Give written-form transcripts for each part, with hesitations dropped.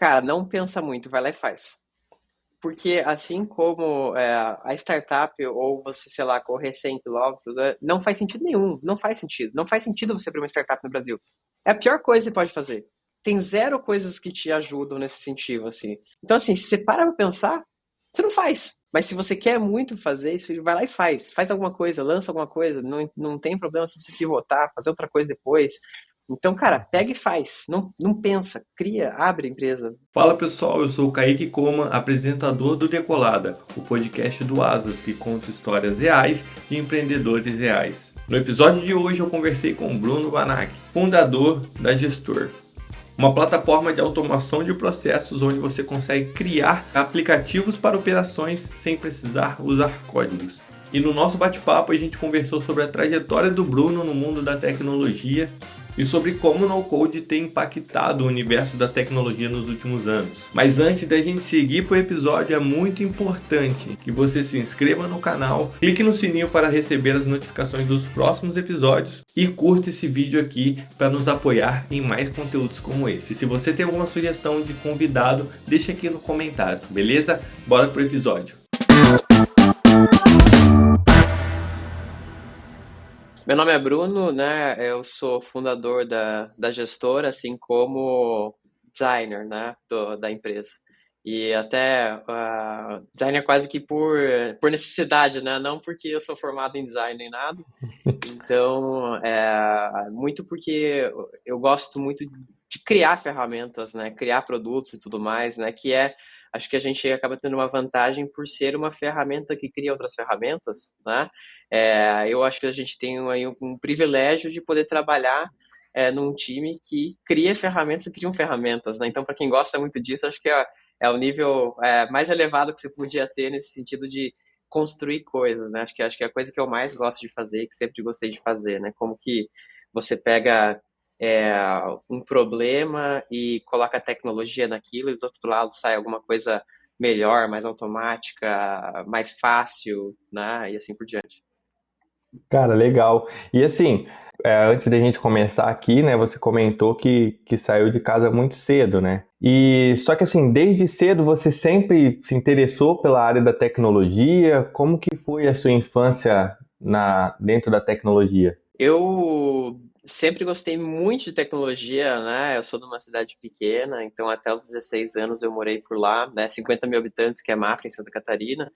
Cara, não pensa muito, vai lá e faz. Porque assim como a startup ou você, sei lá, correr 100 quilômetros, não faz sentido nenhum, não faz sentido. Não faz sentido você abrir uma startup no Brasil. É a pior coisa que você pode fazer. Tem zero coisas que te ajudam nesse sentido, assim. Então, assim, se você para pra pensar, você não faz. Mas se você quer muito fazer isso, vai lá e faz. Faz alguma coisa, lança alguma coisa. Não tem problema se você pivotar, fazer outra coisa depois. Então, cara, pega e faz. Não pensa, cria, abre a empresa. Fala pessoal, eu sou o Kaique Coma, apresentador do Decolada, o podcast do Asas que conta histórias reais de empreendedores reais. No episódio de hoje eu conversei com o Bruno Vanac, fundador da Gestor, uma plataforma de automação de processos onde você consegue criar aplicativos para operações sem precisar usar códigos. E no nosso bate-papo a gente conversou sobre a trajetória do Bruno no mundo da tecnologia e sobre como o no-code tem impactado o universo da tecnologia nos últimos anos. Mas antes da gente seguir para o episódio, é muito importante que você se inscreva no canal, clique no sininho para receber as notificações dos próximos episódios e curta esse vídeo aqui para nos apoiar em mais conteúdos como esse. Se você tem alguma sugestão de convidado, deixa aqui no comentário, beleza? Bora pro episódio. Meu nome é Bruno, né? Eu sou fundador da gestora, assim como designer, né? Da empresa. E até designer quase que por necessidade, né? Não porque eu sou formado em design nem nada. Então, muito porque eu gosto muito de criar ferramentas, né? Criar produtos e tudo mais, né? Acho que a gente acaba tendo uma vantagem por ser uma ferramenta que cria outras ferramentas, né? Eu acho que a gente tem aí um privilégio de poder trabalhar num time que cria ferramentas e criam ferramentas, né? Então, para quem gosta muito disso, acho que é o nível mais elevado que você podia ter nesse sentido de construir coisas, né? Acho que é a coisa que eu mais gosto de fazer, que sempre gostei de fazer, né? Como que você pega é, um problema e coloca a tecnologia naquilo e do outro lado sai alguma coisa melhor, mais automática, mais fácil, né? E assim por diante. Cara, legal. E assim, antes da gente começar aqui, né, você comentou que saiu de casa muito cedo, né? E só que assim, desde cedo você sempre se interessou pela área da tecnologia? Como que foi a sua infância dentro da tecnologia? Eu sempre gostei muito de tecnologia, né? Eu sou de uma cidade pequena, então até os 16 anos eu morei por lá, né? 50 mil habitantes, que é Mafra, em Santa Catarina.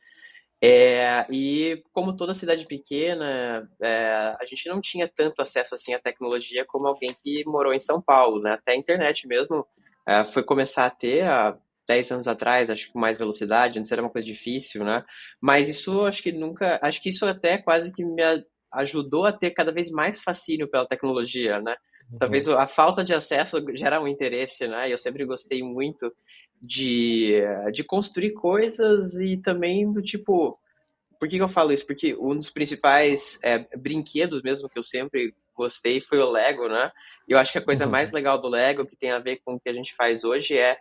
E como toda cidade pequena, a gente não tinha tanto acesso assim à tecnologia como alguém que morou em São Paulo, né? Até a internet mesmo foi começar a ter há 10 anos atrás, acho que com mais velocidade, antes era uma coisa difícil, né? Mas isso acho que nunca, acho que isso até quase que ajudou a ter cada vez mais fascínio pela tecnologia, né? Talvez Uhum. a falta de acesso gera um interesse, né? Eu sempre gostei muito de construir coisas e também do tipo. Por que que eu falo isso? Porque um dos principais brinquedos mesmo que eu sempre gostei foi o Lego, né? E eu acho que a coisa mais legal do Lego, que tem a ver com o que a gente faz hoje, é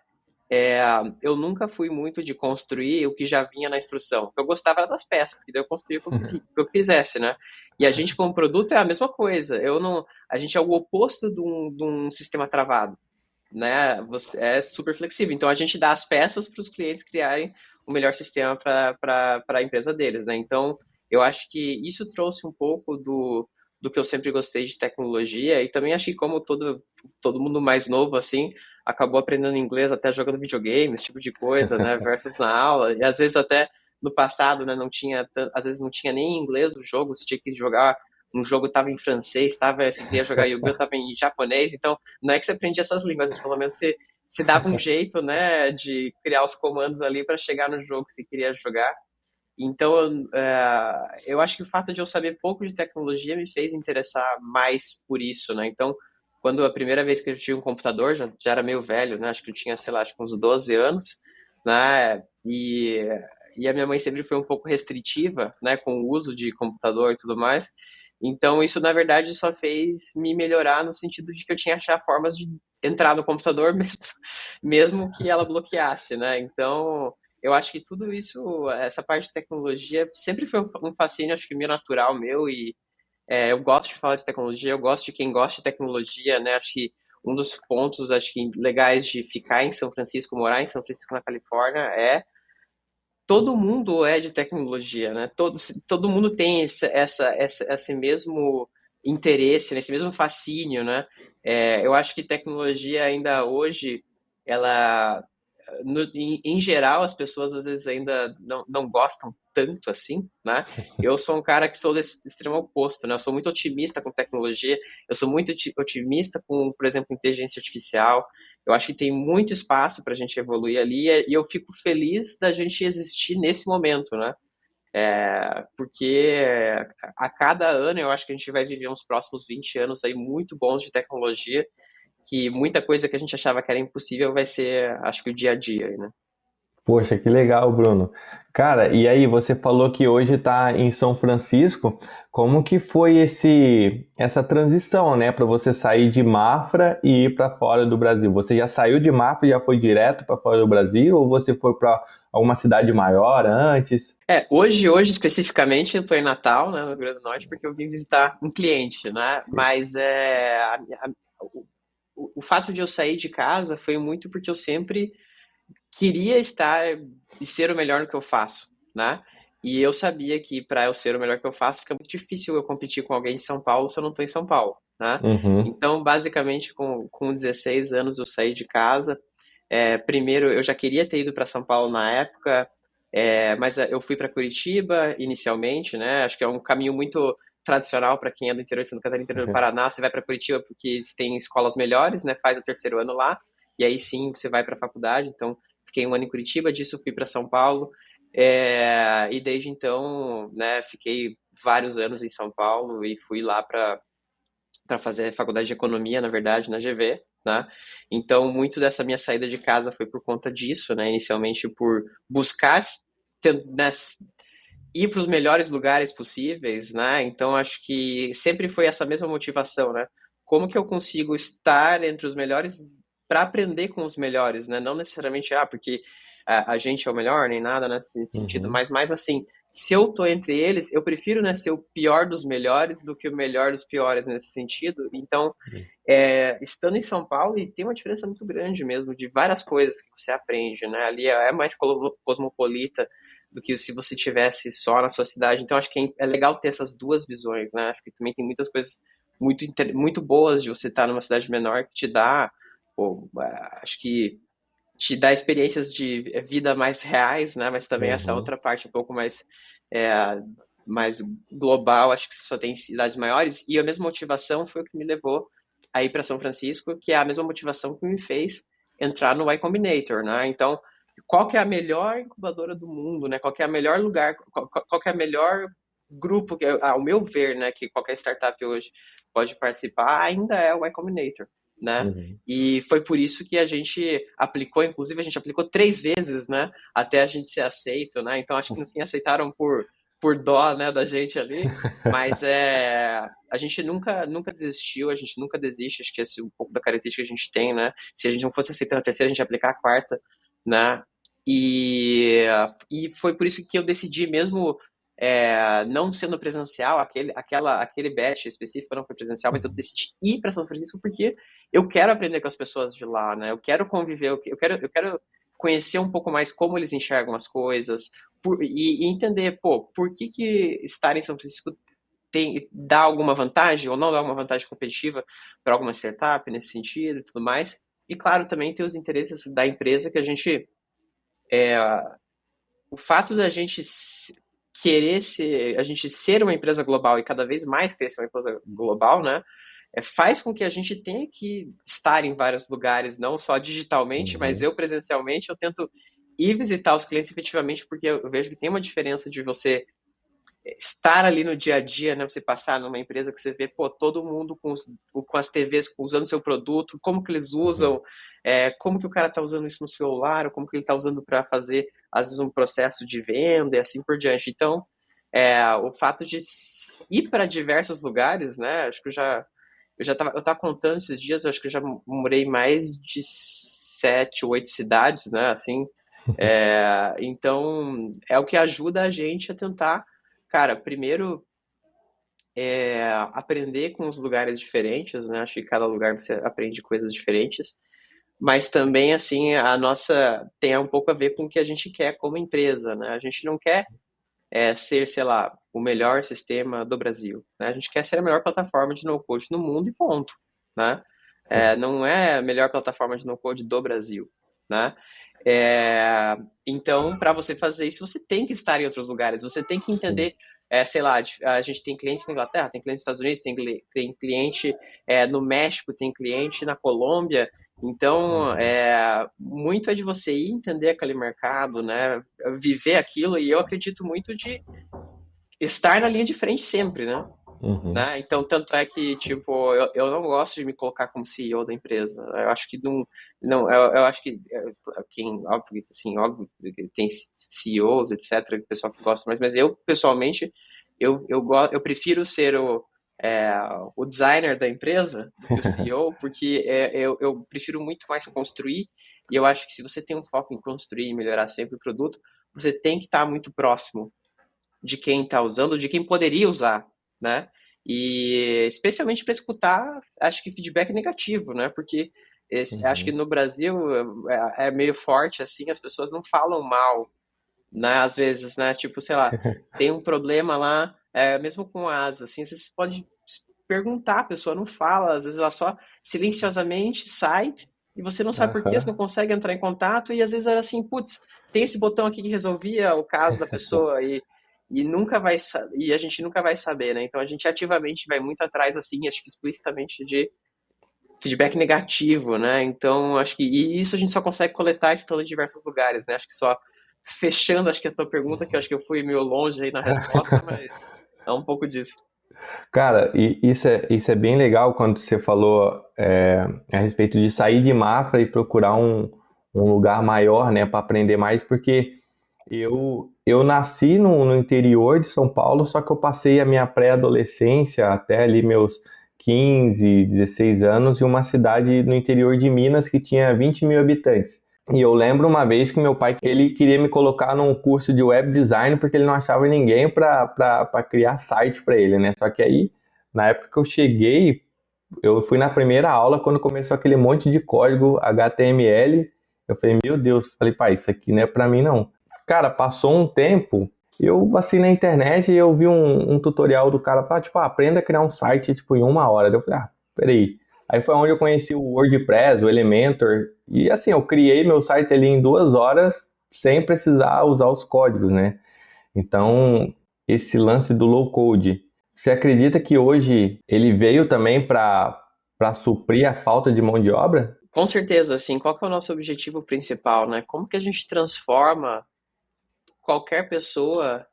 eu nunca fui muito de construir o que já vinha na instrução. Eu gostava era das peças, porque daí eu construía o que eu quisesse, né? E a gente, como produto, é a mesma coisa. Eu não, a gente é o oposto de um sistema travado, né? Você é super flexível. Então a gente dá as peças para os clientes criarem o melhor sistema para a empresa deles, né? Então eu acho que isso trouxe um pouco do que eu sempre gostei de tecnologia e também acho que como todo mundo mais novo assim acabou aprendendo inglês até jogando videogame, esse tipo de coisa, né? Versus na aula e às vezes até no passado, né, não tinha, às vezes não tinha nem inglês o jogo, você tinha que jogar um jogo estava em francês, se queria jogar Yu-Gi-Oh! Estava em japonês, então não é que você aprendia essas línguas, mas pelo menos você dava um jeito, né, de criar os comandos ali para chegar no jogo que você queria jogar. Então, eu acho que o fato de eu saber pouco de tecnologia me fez interessar mais por isso, né? Então, quando a primeira vez que eu tive um computador, já era meio velho, né? Acho que eu tinha, sei lá, acho que uns 12 anos, né? E a minha mãe sempre foi um pouco restritiva, né, com o uso de computador e tudo mais. Então, isso, na verdade, só fez me melhorar no sentido de que eu tinha que achar formas de entrar no computador mesmo que ela bloqueasse, né? Então, eu acho que tudo isso, essa parte de tecnologia, sempre foi um fascínio, acho que meio natural meu, e eu gosto de falar de tecnologia, eu gosto de quem gosta de tecnologia, né? Acho que um dos pontos, acho que legais de ficar em São Francisco, morar em São Francisco, na Califórnia, é todo mundo é de tecnologia, né? Todo mundo tem esse mesmo interesse, né? Esse mesmo fascínio, né? Eu acho que tecnologia ainda hoje, ela em geral, as pessoas às vezes ainda não gostam tanto assim, né? Eu sou um cara que sou desse extremo oposto, né? Eu sou muito otimista com tecnologia, eu sou muito otimista com, por exemplo, inteligência artificial. Eu acho que tem muito espaço para a gente evoluir ali e eu fico feliz da gente existir nesse momento, né? Porque a cada ano eu acho que a gente vai viver uns próximos 20 anos aí muito bons de tecnologia, que muita coisa que a gente achava que era impossível vai ser, acho que o dia a dia, aí, né? Poxa, que legal, Bruno. Cara, e aí você falou que hoje está em São Francisco. Como que foi essa transição, né, para você sair de Mafra e ir para fora do Brasil? Você já saiu de Mafra e já foi direto para fora do Brasil ou você foi para alguma cidade maior antes? Hoje especificamente, eu estou em Natal, né, no Rio Grande do Norte, porque eu vim visitar um cliente, né? Sim. Mas o fato de eu sair de casa foi muito porque eu sempre queria estar e ser o melhor no que eu faço, né? E eu sabia que para eu ser o melhor que eu faço, fica muito difícil eu competir com alguém em São Paulo se eu não estou em São Paulo, né? Uhum. Então, basicamente, com 16 anos eu saí de casa. Primeiro, eu já queria ter ido para São Paulo na época, mas eu fui para Curitiba inicialmente, né? Acho que é um caminho muito tradicional para quem é do interior de Santa Catarina, interior do Paraná. Você vai para Curitiba porque tem escolas melhores, né? Faz o terceiro ano lá e aí sim você vai para a faculdade. Então, fiquei um ano em Curitiba, disso fui para São Paulo. E desde então, né, fiquei vários anos em São Paulo e fui lá para fazer faculdade de economia, na verdade, na GV, né? Então, muito dessa minha saída de casa foi por conta disso, né? Inicialmente por buscar né, ir para os melhores lugares possíveis, né? Então, acho que sempre foi essa mesma motivação, né? Como que eu consigo estar entre os melhores para aprender com os melhores, né? Não necessariamente, porque a gente é o melhor, nem nada nesse sentido, Uhum. mas mais assim, se eu tô entre eles, eu prefiro, né, ser o pior dos melhores do que o melhor dos piores nesse sentido. Então, estando em São Paulo, e tem uma diferença muito grande mesmo de várias coisas que você aprende, né? Ali é mais cosmopolita do que se você tivesse só na sua cidade. Então, acho que é legal ter essas duas visões, né? Acho que também tem muitas coisas muito boas de você estar numa cidade menor que te dá, pô, acho que te dá experiências de vida mais reais, né? Mas também essa Uhum. outra parte um pouco é, mais global, acho que só tem cidades maiores. E a mesma motivação foi o que me levou a ir para São Francisco, que é a mesma motivação que me fez entrar no Y Combinator, né? Então, qual que é a melhor incubadora do mundo, né? Qual que é a melhor lugar, qual que é a melhor grupo, ao meu ver, né, que qualquer startup hoje pode participar, ainda é o Y Combinator, né? Uhum. E foi por isso que a gente aplicou, inclusive a gente aplicou 3 vezes, né, até a gente ser aceito, né? Então acho que no fim aceitaram por dó, né, da gente ali, mas a gente nunca desistiu, a gente nunca desiste, acho que esse é um pouco da característica que a gente tem, né? Se a gente não fosse aceito na terceira, a gente ia aplicar a quarta, né? E foi por isso que eu decidi mesmo, não sendo presencial, aquele batch específico não foi presencial, mas eu decidi ir para São Francisco porque eu quero aprender com as pessoas de lá, né? Eu quero conviver, eu quero conhecer um pouco mais como eles enxergam as coisas e entender, pô, por que estar em São Francisco dá alguma vantagem ou não dá alguma vantagem competitiva para alguma startup nesse sentido e tudo mais. E claro, também tem os interesses da empresa que o fato da gente querer ser, a gente ser uma empresa global e cada vez mais querer ser uma empresa global, né? Faz com que a gente tenha que estar em vários lugares, não só digitalmente, mas Uhum. eu presencialmente, eu tento ir visitar os clientes efetivamente, porque eu vejo que tem uma diferença de você estar ali no dia a dia, né? Você passar numa empresa que você vê, pô, todo mundo com as TVs usando seu produto, como que eles Uhum. usam, como que o cara tá usando isso no celular, ou como que ele tá usando para fazer, às vezes, um processo de venda e assim por diante. Então, o fato de ir para diversos lugares, né? Acho que eu tava contando esses dias, eu acho que eu já morei em mais de 7, 8 cidades, né? Assim, então é o que ajuda a gente a tentar, cara, primeiro aprender com os lugares diferentes, né? Acho que cada lugar você aprende coisas diferentes, mas também, assim, a nossa tem um pouco a ver com o que a gente quer como empresa, né? A gente não quer ser, sei lá, o melhor sistema do Brasil, né? A gente quer ser a melhor plataforma de no-code no mundo e ponto, né? Não é a melhor plataforma de no-code do Brasil, né? É, então, para você fazer isso, você tem que estar em outros lugares, você tem que Sim. entender, sei lá, a gente tem clientes na Inglaterra, tem clientes nos Estados Unidos, tem cliente no México, tem cliente na Colômbia, então, Uhum. muito é de você ir entender aquele mercado, né, viver aquilo, e eu acredito muito de estar na linha de frente sempre, né? Uhum. Né? Então, tanto é que, tipo, eu não gosto de me colocar como CEO da empresa. Eu acho que não eu acho que óbvio, assim, óbvio que tem CEOs, etc, pessoal que gosta mais, mas eu, pessoalmente, eu prefiro ser é, o designer da empresa do que o CEO, porque eu prefiro muito mais construir, e eu acho que se você tem um foco em construir e melhorar sempre o produto, você tem que estar muito próximo de quem está usando, de quem poderia usar, né? E especialmente para escutar, acho que feedback negativo, né? Porque acho que Uhum. no Brasil é meio forte assim, as pessoas não falam mal, né? Às vezes, né? Tipo, sei lá, tem um problema lá, mesmo com asa, assim, você pode perguntar, a pessoa não fala, às vezes ela só silenciosamente sai e você não sabe por quê, você não Aham. consegue entrar em contato e às vezes era assim, putz, tem esse botão aqui que resolvia o caso da pessoa e nunca vai e a gente nunca vai saber, né? Então a gente ativamente vai muito atrás assim, acho que explicitamente de feedback negativo, né? Então acho que e isso a gente só consegue coletar estando em diversos lugares, né? Acho que só fechando, acho que a tua pergunta, que eu acho que eu fui meio longe aí na resposta, mas é um pouco disso. Cara, e isso é bem legal quando você falou a respeito de sair de Mafra e procurar um lugar maior, né, para aprender mais, porque eu nasci no interior de São Paulo, só que eu passei a minha pré-adolescência até ali meus 15, 16 anos em uma cidade no interior de Minas que tinha 20 mil habitantes. E eu lembro uma vez que meu pai ele queria me colocar num curso de web design porque ele não achava ninguém para criar site para ele, né? Só que aí, na época que eu cheguei, eu fui na primeira aula quando começou aquele monte de código HTML. Eu falei, meu Deus, falei, pai, isso aqui não é para mim não. Cara, passou um tempo, eu assim na internet e eu vi um tutorial do cara falar, tipo, aprenda a criar um site tipo em uma hora. Eu falei, peraí. Aí foi onde eu conheci o WordPress, o Elementor, e assim, eu criei meu site ali em 2 horas sem precisar usar os códigos, né? Então, esse lance do low code, você acredita que hoje ele veio também para suprir a falta de mão de obra? Com certeza, assim, qual que é o nosso objetivo principal, né? Como que a gente transforma qualquer pessoa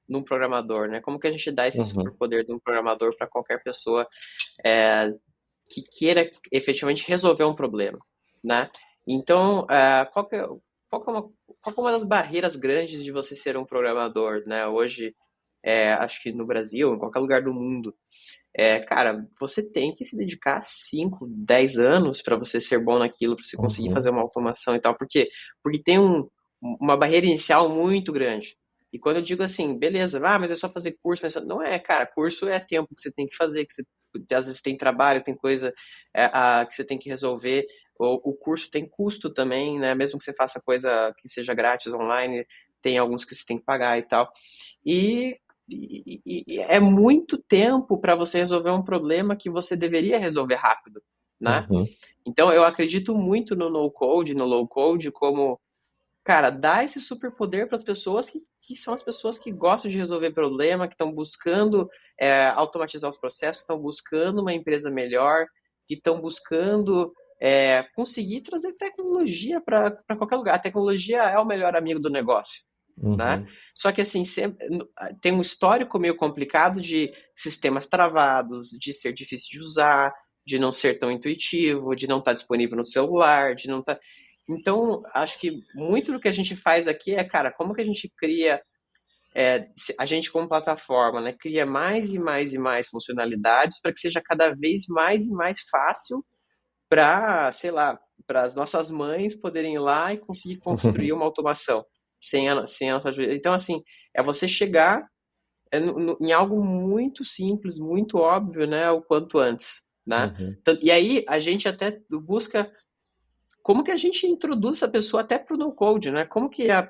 num programador, né? Como que a gente dá esse Uhum, superpoder de um programador para qualquer pessoa é, que queira efetivamente resolver um problema, né? Então, qual que é qual que é uma das barreiras grandes de você ser um programador, né? Hoje, acho que no Brasil, em qualquer lugar do mundo, cara, você tem que se dedicar 5, 10 anos para você ser bom naquilo, para você conseguir fazer uhum, uma automação e tal, porque tem uma barreira inicial muito grande. E quando eu digo assim, beleza, mas é só fazer curso, mas não é, cara, curso é tempo que você tem que fazer, que você às vezes tem trabalho, tem coisa que você tem que resolver. O curso tem custo também, né? Mesmo que você faça coisa que seja grátis online, tem alguns que você tem que pagar e tal. E, e é muito tempo para você resolver um problema que você deveria resolver rápido, né? uhum, Então eu acredito muito no no code, no low code, como, cara, dar esse superpoder para as pessoas que são as pessoas que gostam de resolver problema, que estão buscando automatizar os processos, estão buscando uma empresa melhor, que estão buscando conseguir trazer tecnologia para qualquer lugar. A tecnologia é o melhor amigo do negócio, né? uhum, Só que assim, tem um histórico meio complicado de sistemas travados, de ser difícil de usar, de não ser tão intuitivo, de não estar disponível no celular, de não estar. Então, acho que muito do que a gente faz aqui cara, como que a gente cria, a gente como plataforma, né, cria mais e mais e mais funcionalidades para que seja cada vez mais e mais fácil para, sei lá, para as nossas mães poderem ir lá e conseguir construir uma automação sem a nossa ajuda. Então, assim, é você chegar em algo muito simples, muito óbvio, né, o quanto antes, né? Uhum. E aí a gente até busca como que a gente introduz essa pessoa até para o no-code, né? Como que a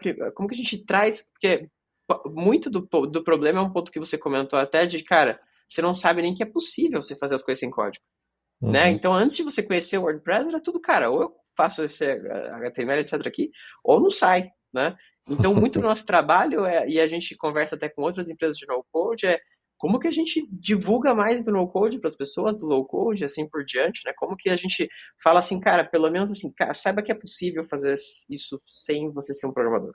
gente traz, porque muito do problema é um ponto que você comentou até de, cara, você não sabe nem que é possível você fazer as coisas sem código, né? Uhum. Então, antes de você conhecer o WordPress, era tudo, cara, ou eu faço esse HTML, etc. aqui, ou não sai, né? Então, muito do nosso trabalho, e a gente conversa até com outras empresas de no-code, é como que a gente divulga mais do no-code para as pessoas, do low-code, assim por diante, né? Como que a gente fala assim, cara, pelo menos assim, cara, saiba que é possível fazer isso sem você ser um programador,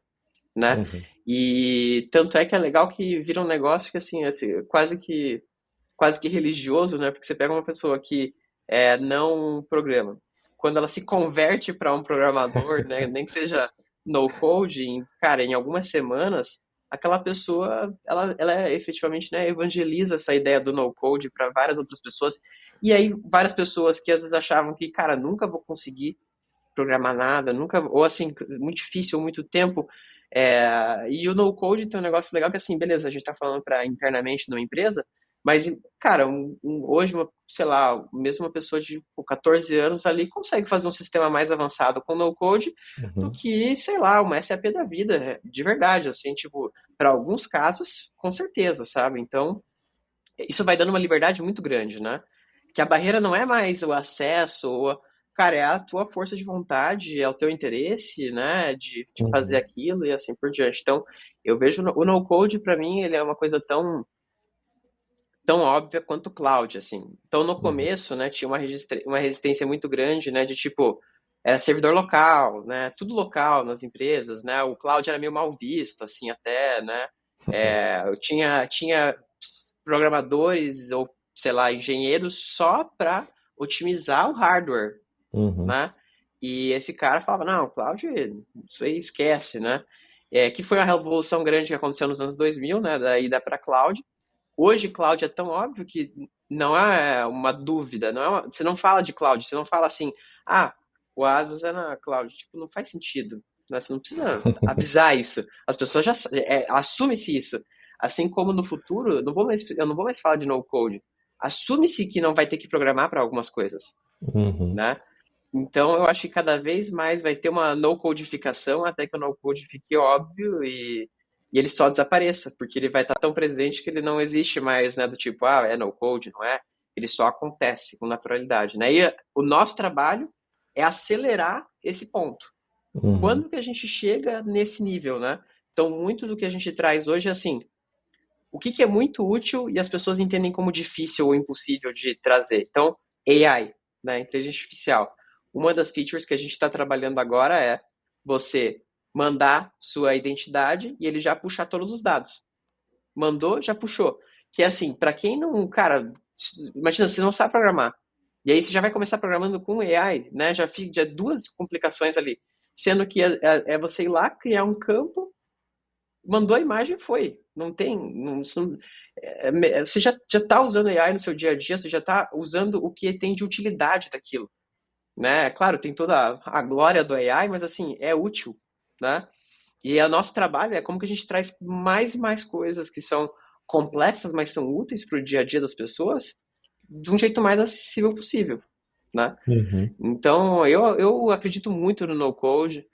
né? Uhum. E tanto é que é legal que vira um negócio que, assim, quase que religioso, né? Porque você pega uma pessoa que não programa, quando ela se converte para um programador, né? Nem que seja no code, cara, em algumas semanas, aquela pessoa, ela efetivamente, né, evangeliza essa ideia do no code para várias outras pessoas. E aí várias pessoas que às vezes achavam que, cara, nunca vou conseguir programar nada, nunca, ou assim, muito difícil, ou muito tempo. E o no-code tem um negócio legal que, assim, beleza, a gente está falando para internamente numa empresa, mas, cara, hoje, sei lá, mesmo uma pessoa de 14 anos ali consegue fazer um sistema mais avançado com no-code do Uhum. que, sei lá, uma SAP da vida, de verdade, assim, tipo, para alguns casos, com certeza, sabe? Então, isso vai dando uma liberdade muito grande, né? Que a barreira não é mais o acesso, cara, é a tua força de vontade, é o teu interesse, né, de fazer Uhum. aquilo e assim por diante. Então, eu vejo o no-code, para mim, ele é uma coisa tão óbvia quanto o cloud, assim. Então, no Uhum. começo, né, tinha uma resistência muito grande, né, de tipo, era servidor local, né, tudo local nas empresas, né, o cloud era meio mal visto, assim, até, né, eu tinha programadores ou, sei lá, engenheiros só para otimizar o hardware, Uhum. né, e esse cara falava, não, cloud, isso aí esquece, né, que foi uma revolução grande que aconteceu nos anos 2000, né, da ida para cloud. Hoje, cloud é tão óbvio que não é uma dúvida, você não fala de cloud, você não fala assim, ah, o Asas é na cloud. Tipo, não faz sentido, né? Você não precisa avisar isso. As pessoas já assume-se isso. Assim como no futuro, eu não vou mais falar de no code. Assume-se que não vai ter que programar para algumas coisas, Uhum. né? Então, eu acho que cada vez mais vai ter uma no-codificação até que o no-code fique óbvio e ele só desapareça, porque ele vai estar tão presente que ele não existe mais, né? Do tipo, é no-code, não é? Ele só acontece com naturalidade, né? E o nosso trabalho é acelerar esse ponto. Uhum. Quando que a gente chega nesse nível, né? Então, muito do que a gente traz hoje é assim, o que que é muito útil e as pessoas entendem como difícil ou impossível de trazer. Então, AI, né, inteligência artificial. Uma das features que a gente está trabalhando agora é você mandar sua identidade e ele já puxar todos os dados. Mandou, já puxou. Que é assim, para quem não, cara, imagina, você não sabe programar. E aí você já vai começar programando com AI, né? Já fica já duas complicações ali. Sendo que é você ir lá, criar um campo, mandou a imagem, foi. Não tem. Você já está usando AI no seu dia a dia, você já está usando o que tem de utilidade daquilo. Né? Claro, tem toda a glória do AI, mas assim, é útil. Né? E o nosso trabalho é como que a gente traz mais e mais coisas que são complexas, mas são úteis para o dia a dia das pessoas, de um jeito mais acessível possível. Né? Uhum. Então, eu acredito muito no no-code.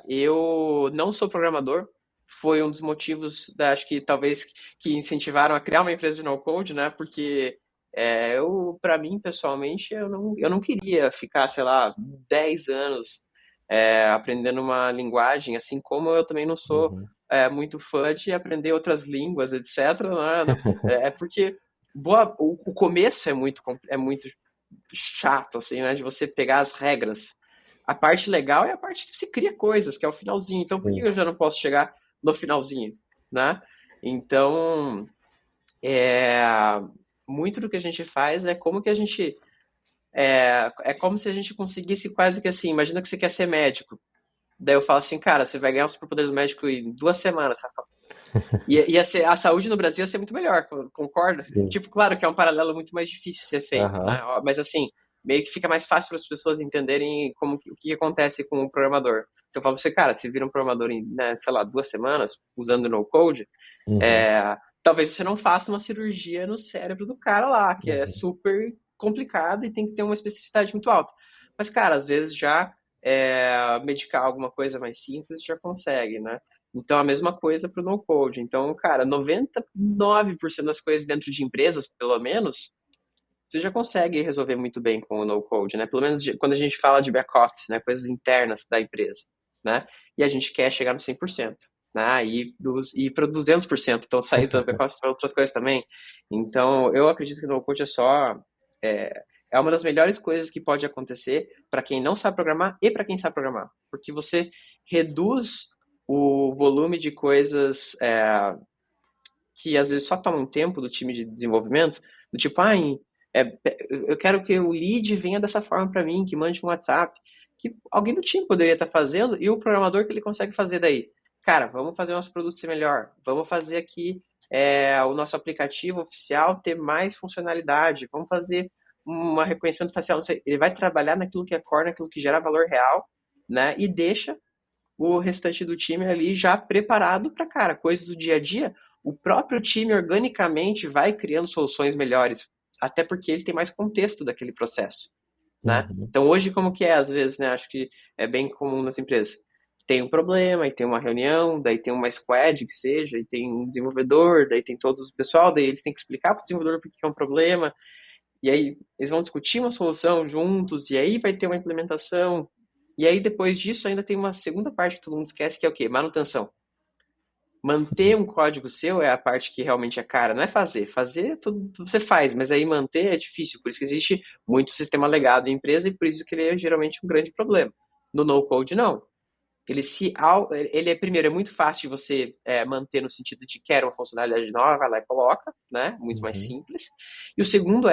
Eu não sou programador. Foi um dos motivos, acho que talvez, que incentivaram a criar uma empresa de no-code, né? Porque para mim, pessoalmente, eu não queria ficar, sei lá, 10 anos aprendendo uma linguagem, assim como eu também não sou Uhum. muito fã de aprender outras línguas, etc. Né? Porque o começo é muito chato, assim, né? De você pegar as regras. A parte legal é a parte que você cria coisas, que é o finalzinho. Então, por que Sim. eu já não posso chegar no finalzinho, né? Então, é, muito do que a gente faz é como que a gente... É como se a gente conseguisse quase que assim, imagina que você quer ser médico. Daí eu falo assim, cara, você vai ganhar o superpoder do médico em 2 semanas, Rafa. A saúde no Brasil ia ser muito melhor, concorda? Sim. Tipo, claro que é um paralelo muito mais difícil de ser feito, né? Aham. Mas assim, meio que fica mais fácil para as pessoas entenderem o que acontece com o programador. Se eu falo pra você, cara, se vira um programador em, né, sei lá, 2 semanas, usando no code, Uhum, talvez você não faça uma cirurgia no cérebro do cara lá, que é uhum. super complicado e tem que ter uma especificidade muito alta. Mas, cara, às vezes já medicar alguma coisa mais simples já consegue, né? Então, a mesma coisa para o no-code. Então, cara, 99% das coisas dentro de empresas, pelo menos, você já consegue resolver muito bem com o no-code, né? Pelo menos quando a gente fala de back-office, né? Coisas internas da empresa, né? E a gente quer chegar no 100%, né? E para 200%, então sair do back-office para outras coisas também. Então, eu acredito que o no-code é, é uma das melhores coisas que pode acontecer para quem não sabe programar e para quem sabe programar. Porque você reduz o volume de coisas que às vezes só tomam tempo do time de desenvolvimento, do tipo, eu quero que o lead venha dessa forma para mim, que mande um WhatsApp, que alguém do time poderia estar fazendo e o programador que ele consegue fazer daí. Cara, vamos fazer o nosso produto ser melhor, vamos fazer aqui o nosso aplicativo oficial ter mais funcionalidade, vamos fazer um reconhecimento facial, não sei, ele vai trabalhar naquilo que é core, naquilo que gera valor real, né? E deixa o restante do time ali já preparado para, cara, coisas do dia a dia. O próprio time organicamente vai criando soluções melhores, até porque ele tem mais contexto daquele processo, né? Uhum. Então hoje como que é às vezes, né? Acho que é bem comum nas empresas. Tem um problema, e tem uma reunião, daí tem uma squad que seja, e tem um desenvolvedor, daí tem todo o pessoal, daí eles têm que explicar para o desenvolvedor por que é um problema, e aí eles vão discutir uma solução juntos, e aí vai ter uma implementação. E aí depois disso ainda tem uma segunda parte que todo mundo esquece, que é o quê? Manutenção. Manter um código seu é a parte que realmente é cara, não é fazer. Fazer tudo você faz, mas aí manter é difícil. Por isso que existe muito sistema legado em empresa e por isso que ele é geralmente um grande problema. No no-code, não. Ele é, primeiro, é muito fácil de você manter no sentido de quer uma funcionalidade nova, vai lá e coloca, né? Muito mais Uhum. simples. E o segundo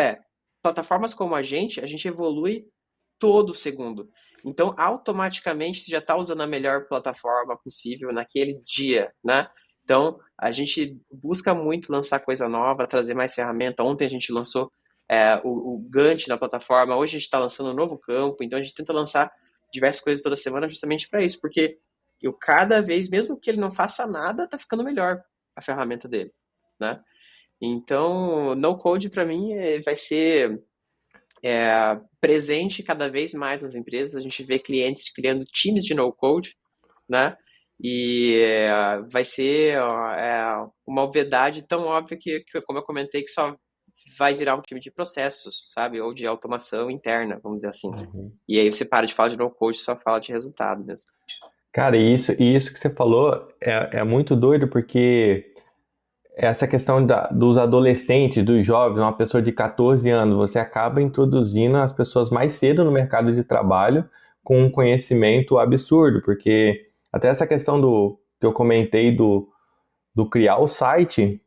plataformas como a gente evolui todo segundo. Então, automaticamente, você já está usando a melhor plataforma possível naquele dia, né? Então, a gente busca muito lançar coisa nova, trazer mais ferramenta. Ontem a gente lançou o Gantt na plataforma, hoje a gente está lançando um novo campo, então a gente tenta lançar diversas coisas toda semana justamente para isso, porque eu cada vez, mesmo que ele não faça nada, tá ficando melhor a ferramenta dele, né? Então, no code para mim vai ser presente cada vez mais nas empresas. A gente vê clientes criando times de no code, né? E vai ser uma obviedade tão óbvia como eu comentei, que só vai virar um time de processos, sabe? Ou de automação interna, vamos dizer assim. Uhum. E aí você para de falar de no code, só fala de resultado mesmo. Cara, e isso que você falou é muito doido, porque essa questão dos adolescentes, dos jovens, uma pessoa de 14 anos, você acaba introduzindo as pessoas mais cedo no mercado de trabalho com um conhecimento absurdo, porque até essa questão que eu comentei do criar o site,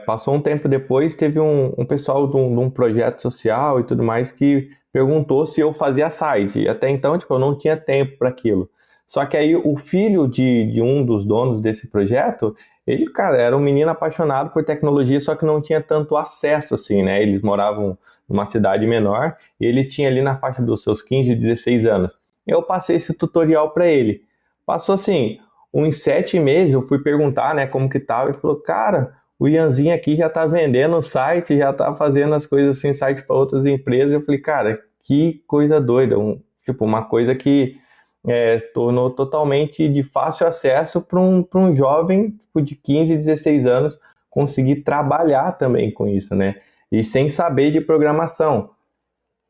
passou um tempo depois, teve um pessoal de um projeto social e tudo mais que perguntou se eu fazia site. E até então, tipo, eu não tinha tempo para aquilo. Só que aí o filho de um dos donos desse projeto, ele, cara, era um menino apaixonado por tecnologia, só que não tinha tanto acesso assim, né? Eles moravam numa cidade menor e ele tinha ali na faixa dos seus 15, 16 anos. Eu passei esse tutorial para ele. Passou assim, uns 7 meses, eu fui perguntar, né, como que tava, e falou, cara, o Ianzinho aqui já tá vendendo o site, já tá fazendo as coisas assim, site para outras empresas. Eu falei, cara, que coisa doida, tipo, uma coisa que tornou totalmente de fácil acesso para um jovem tipo, de 15, 16 anos conseguir trabalhar também com isso, né? E sem saber de programação.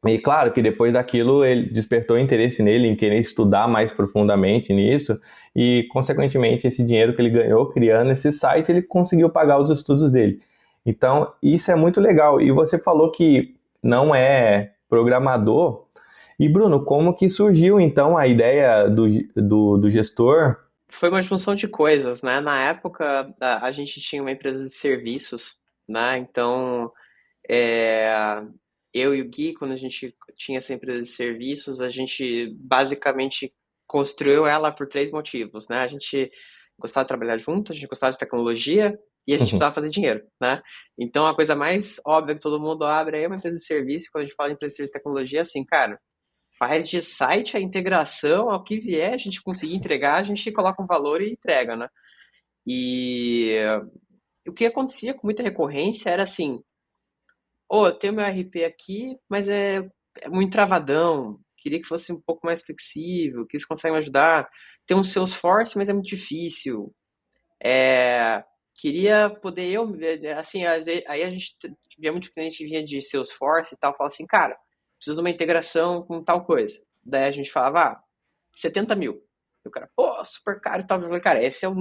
E claro que depois daquilo ele despertou interesse nele em querer estudar mais profundamente nisso e, consequentemente, esse dinheiro que ele ganhou criando esse site, ele conseguiu pagar os estudos dele. Então, isso é muito legal. E você falou que não é programador. E, Bruno, como que surgiu, então, a ideia do gestor? Foi uma junção de coisas, né? Na época, a gente tinha uma empresa de serviços, né? Então, é, eu e o Gui, quando a gente tinha essa empresa de serviços, a gente basicamente construiu ela por três motivos, né? A gente gostava de trabalhar junto, a gente gostava de tecnologia E a gente precisava fazer dinheiro, né? Então, a coisa mais óbvia que todo mundo abre aí é uma empresa de serviço. Quando a gente fala em empresa de serviço de tecnologia, assim, cara, faz de site a integração, ao que vier, a gente conseguir entregar, a gente coloca um valor e entrega, né? E o que acontecia com muita recorrência era assim, ô, eu tenho meu RP aqui, mas é muito travadão, queria que fosse um pouco mais flexível, que eles conseguem me ajudar. Tem um Salesforce, mas é muito difícil. É, queria poder assim, aí a gente via muito cliente que vinha de Salesforce e tal, fala assim, cara, preciso de uma integração com tal coisa. Daí a gente falava, 70 mil. E o cara, pô, super caro e tal. Eu falei, cara, esse é o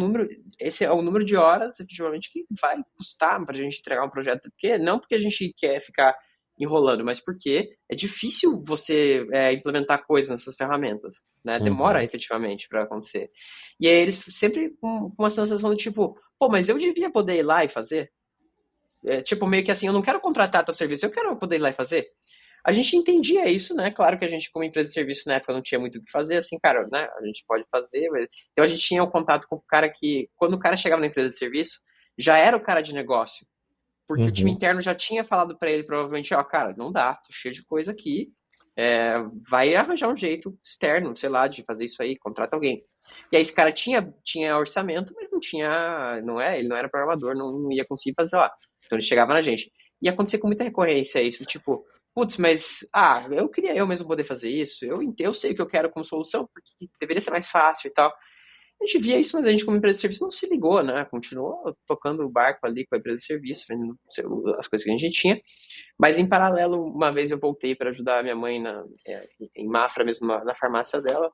número de horas, efetivamente, que vai custar pra gente entregar um projeto. Porque, não porque a gente quer ficar enrolando, mas porque é difícil você implementar coisas nessas ferramentas, né? Demora Uhum. efetivamente para acontecer. E aí eles sempre com uma sensação do tipo, pô, mas eu devia poder ir lá e fazer. Tipo, meio que assim, eu não quero contratar teu serviço, eu quero poder ir lá e fazer. A gente entendia isso, né? Claro que a gente, como empresa de serviço na época, não tinha muito o que fazer, assim, cara, né? A gente pode fazer. Então a gente tinha o contato com o cara que, quando o cara chegava na empresa de serviço, já era o cara de negócio. Porque o time Uhum. interno já tinha falado para ele, provavelmente, ó, cara, não dá, tô cheio de coisa aqui. Vai arranjar um jeito externo, sei lá, de fazer isso aí, contrata alguém. E aí esse cara tinha orçamento, mas não tinha, ele não era programador, não ia conseguir fazer lá. Então ele chegava na gente. E acontecia com muita recorrência isso, tipo, putz, mas, eu queria eu mesmo poder fazer isso, eu sei o que eu quero como solução, porque deveria ser mais fácil e tal. A gente via isso, mas a gente, como empresa de serviço, não se ligou, né? Continuou tocando o barco ali com a empresa de serviço, vendendo as coisas que a gente tinha. Mas, em paralelo, uma vez eu voltei para ajudar a minha mãe em Mafra, mesmo na farmácia dela.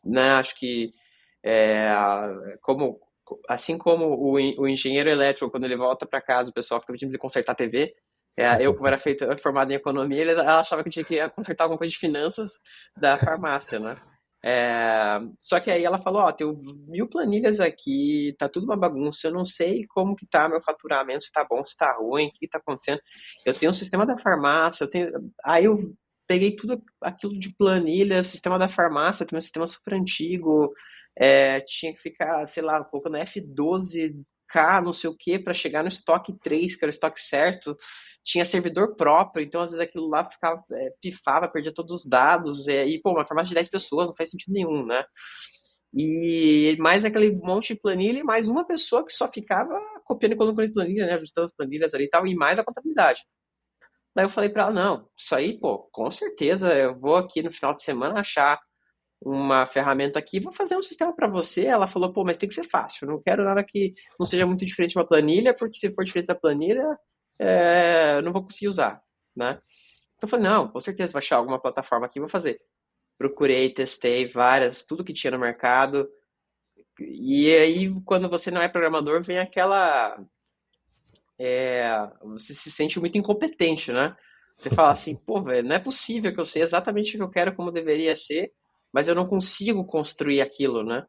Né, acho que, é, como, assim como o engenheiro elétrico, quando ele volta para casa, o pessoal fica pedindo pra ele consertar a TV. Eu, como era formado em economia, ela achava que tinha que consertar alguma coisa de finanças da farmácia, né? Só que aí ela falou, ó, tenho 1000 planilhas aqui, tá tudo uma bagunça, eu não sei como que tá meu faturamento, se tá bom, se tá ruim, o que tá acontecendo. Eu tenho um sistema da farmácia, aí eu peguei tudo aquilo de planilha, sistema da farmácia, tem um sistema super antigo, tinha que ficar, sei lá, colocando F12K, não sei o que, para chegar no estoque 3, que era o estoque certo. Tinha servidor próprio, então às vezes aquilo lá ficava, pifava, perdia todos os dados, e pô, uma farmácia de 10 pessoas não faz sentido nenhum, né? E mais aquele monte de planilha e mais uma pessoa que só ficava copiando e colocando em planilha, né? Ajustando as planilhas ali e tal, e mais a contabilidade. Daí eu falei pra ela, não, isso aí, pô, com certeza eu vou aqui no final de semana achar uma ferramenta aqui, vou fazer um sistema para você. Ela falou, pô, mas tem que ser fácil, eu não quero nada que não seja muito diferente de uma planilha, porque se for diferente da planilha, eu não vou conseguir usar, né? Então eu falei, não, com certeza, vou achar alguma plataforma aqui e vou fazer. Procurei, testei várias, tudo que tinha no mercado, e aí quando você não é programador, vem você se sente muito incompetente, né? Você fala assim, pô, velho, não é possível que eu sei exatamente o que eu quero como deveria ser, mas eu não consigo construir aquilo, né?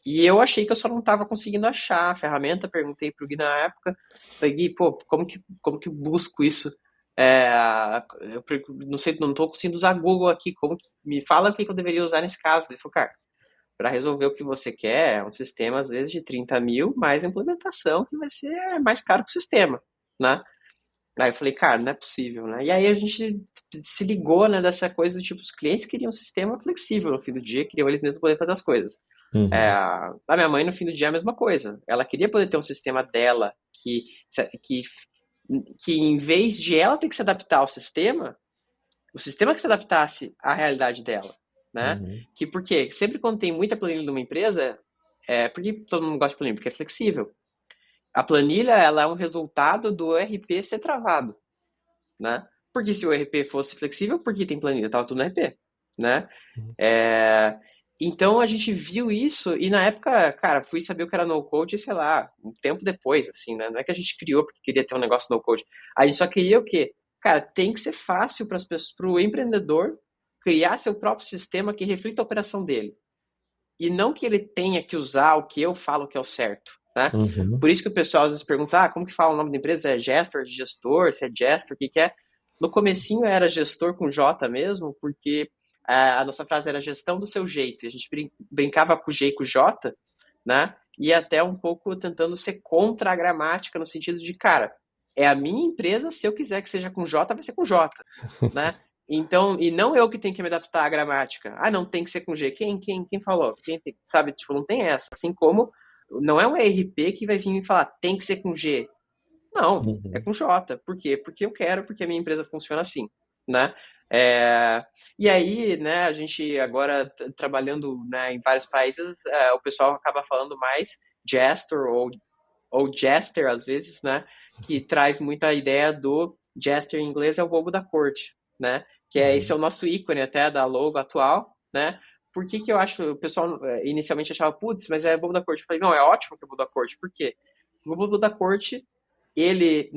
E eu achei que eu só não estava conseguindo achar a ferramenta, perguntei pro Gui na época, falei, Gui, pô, como que eu busco isso? Eu não sei, não estou conseguindo usar Google aqui, me fala o que eu deveria usar nesse caso. Ele falou, cara, para resolver o que você quer, é um sistema às vezes de 30 mil, mais a implementação, que vai ser mais caro que o sistema, né? Aí eu falei, cara, não é possível, né? E aí a gente se ligou, né, dessa coisa do tipo, os clientes queriam um sistema flexível no fim do dia, queriam eles mesmos poder fazer as coisas. Uhum. A minha mãe, no fim do dia, é a mesma coisa. Ela queria poder ter um sistema dela que, que em vez de ela ter que se adaptar ao sistema, o sistema que se adaptasse à realidade dela, né? Uhum. Por quê? Sempre quando tem muita planilha numa empresa, por que todo mundo gosta de planilha? Porque é flexível. A planilha, ela é um resultado do ERP ser travado, né? Porque se o ERP fosse flexível, por que tem planilha? Tava tudo no ERP, né? É, Então a gente viu isso e na época, cara, fui saber o que era no-code, sei lá, um tempo depois, assim, né? Não é que a gente criou porque queria ter um negócio no-code. A gente só queria o quê? Cara, tem que ser fácil para as pessoas, para o empreendedor criar seu próprio sistema que reflita a operação dele. E não que ele tenha que usar o que eu falo que é o certo, né? Uhum. Por isso que o pessoal às vezes pergunta, como que fala o nome da empresa? É gestor, se é gestor, o que que é? No comecinho era gestor com J mesmo, porque a nossa frase era gestão do seu jeito. E a gente brincava com o G e com o J, né? E até um pouco tentando ser contra a gramática, no sentido de, cara, é a minha empresa, se eu quiser que seja com J, vai ser com J, né? Então, e não eu que tenho que me adaptar à gramática. Ah, não tem que ser com G. Quem falou? Sabe, tipo, não tem essa. Assim como não é um ERP que vai vir me falar, tem que ser com G. Não, é Uhum. com J. Por quê? Porque eu quero, porque a minha empresa funciona assim, né? E aí, né, a gente agora trabalhando, né, em vários países, o pessoal acaba falando mais Gestor ou Jester, às vezes, né, que traz muito a ideia do Jester em inglês é o bobo da corte, né, que esse é o nosso ícone até da logo atual, né. Por que que eu acho, o pessoal inicialmente achava, putz, mas é bobo da corte. Eu falei, não, é ótimo que é bobo da corte. Por quê? O bobo da corte, ele,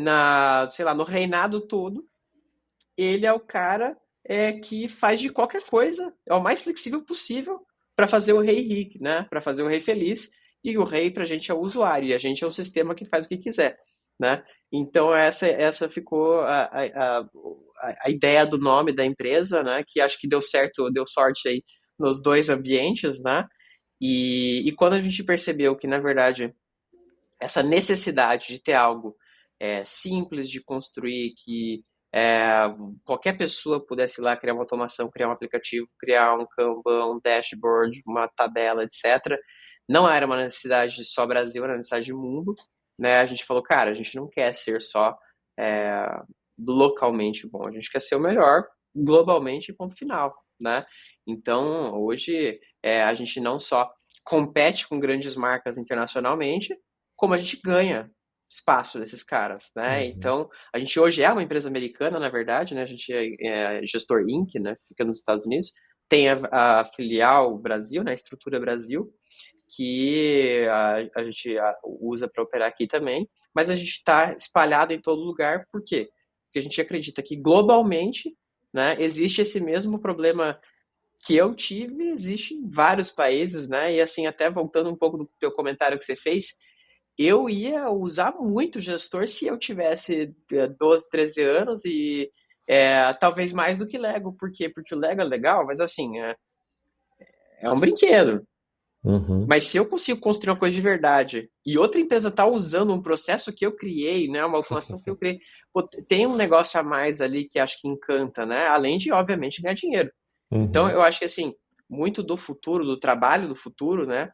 sei lá, no reinado todo, ele é o cara que faz de qualquer coisa, é o mais flexível possível para fazer o rei rico, né? Para fazer o rei feliz. E o rei para a gente é o usuário, e a gente é o sistema que faz o que quiser, né? Então essa ficou a ideia do nome da empresa, né? Que acho que deu certo, deu sorte aí nos dois ambientes, né? E quando a gente percebeu que, na verdade, essa necessidade de ter algo simples de construir, que é, qualquer pessoa pudesse ir lá criar uma automação, criar um aplicativo, criar um Kanban, um dashboard, uma tabela, etc. Não era uma necessidade de só Brasil, era uma necessidade de mundo. Né? A gente falou, cara, a gente não quer ser só é, localmente bom, a gente quer ser o melhor globalmente, ponto final. Né? Então, hoje, a gente não só compete com grandes marcas internacionalmente, como a gente ganha espaço desses caras, né? Uhum. Então, a gente hoje é uma empresa americana, na verdade, né? A gente é Gestor Inc., né? Fica nos Estados Unidos. Tem a filial Brasil, né? A estrutura Brasil, que a gente usa para operar aqui também, mas a gente está espalhado em todo lugar, por quê? Porque a gente acredita que globalmente, né, existe esse mesmo problema que eu tive, existe em vários países, né? E assim, até voltando um pouco do teu comentário que você fez, eu ia usar muito gestor se eu tivesse 12, 13 anos e talvez mais do que Lego. Por quê? Porque o Lego é legal, mas assim, é um brinquedo. Uhum. Mas se eu consigo construir uma coisa de verdade e outra empresa está usando um processo que eu criei, né, uma automação que eu criei, pô, tem um negócio a mais ali que acho que encanta, né? Além de, obviamente, ganhar dinheiro. Então, Uhum. eu acho que assim, muito do futuro, do trabalho do futuro, né,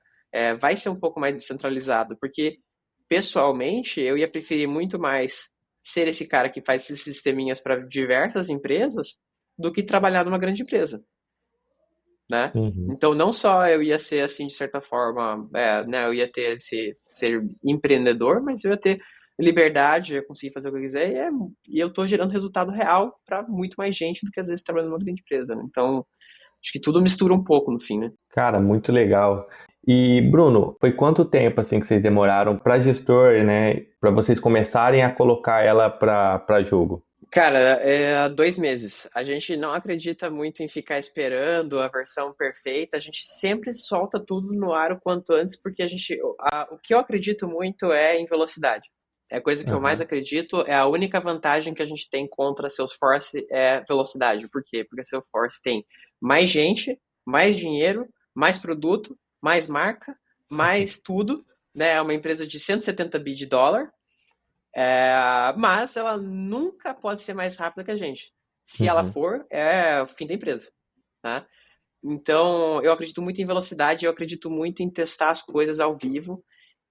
vai ser um pouco mais descentralizado, porque pessoalmente eu ia preferir muito mais ser esse cara que faz esses sisteminhas para diversas empresas do que trabalhar numa grande empresa, né? Uhum. Então, não só eu ia ser assim, de certa forma, né, eu ia ter ser empreendedor, mas eu ia ter liberdade, eu ia conseguir fazer o que eu quiser e eu estou gerando resultado real para muito mais gente do que às vezes trabalhando numa grande empresa, né? Então, acho que tudo mistura um pouco no fim, né? Cara, muito legal. E Bruno, foi quanto tempo assim que vocês demoraram para gestor, né, para vocês começarem a colocar ela para jogo? Cara, 2 meses. A gente não acredita muito em ficar esperando a versão perfeita. A gente sempre solta tudo no ar o quanto antes, porque o que eu acredito muito é em velocidade. É a coisa que eu mais Aham. acredito, é a única vantagem que a gente tem contra a Salesforce é velocidade. Por quê? Porque a Salesforce tem mais gente, mais dinheiro, mais produto, mais marca, mais tudo, né? É uma empresa de 170 bi de dólar, mas ela nunca pode ser mais rápida que a gente. Se ela Uhum. for, é o fim da empresa, tá? Então, eu acredito muito em velocidade, eu acredito muito em testar as coisas ao vivo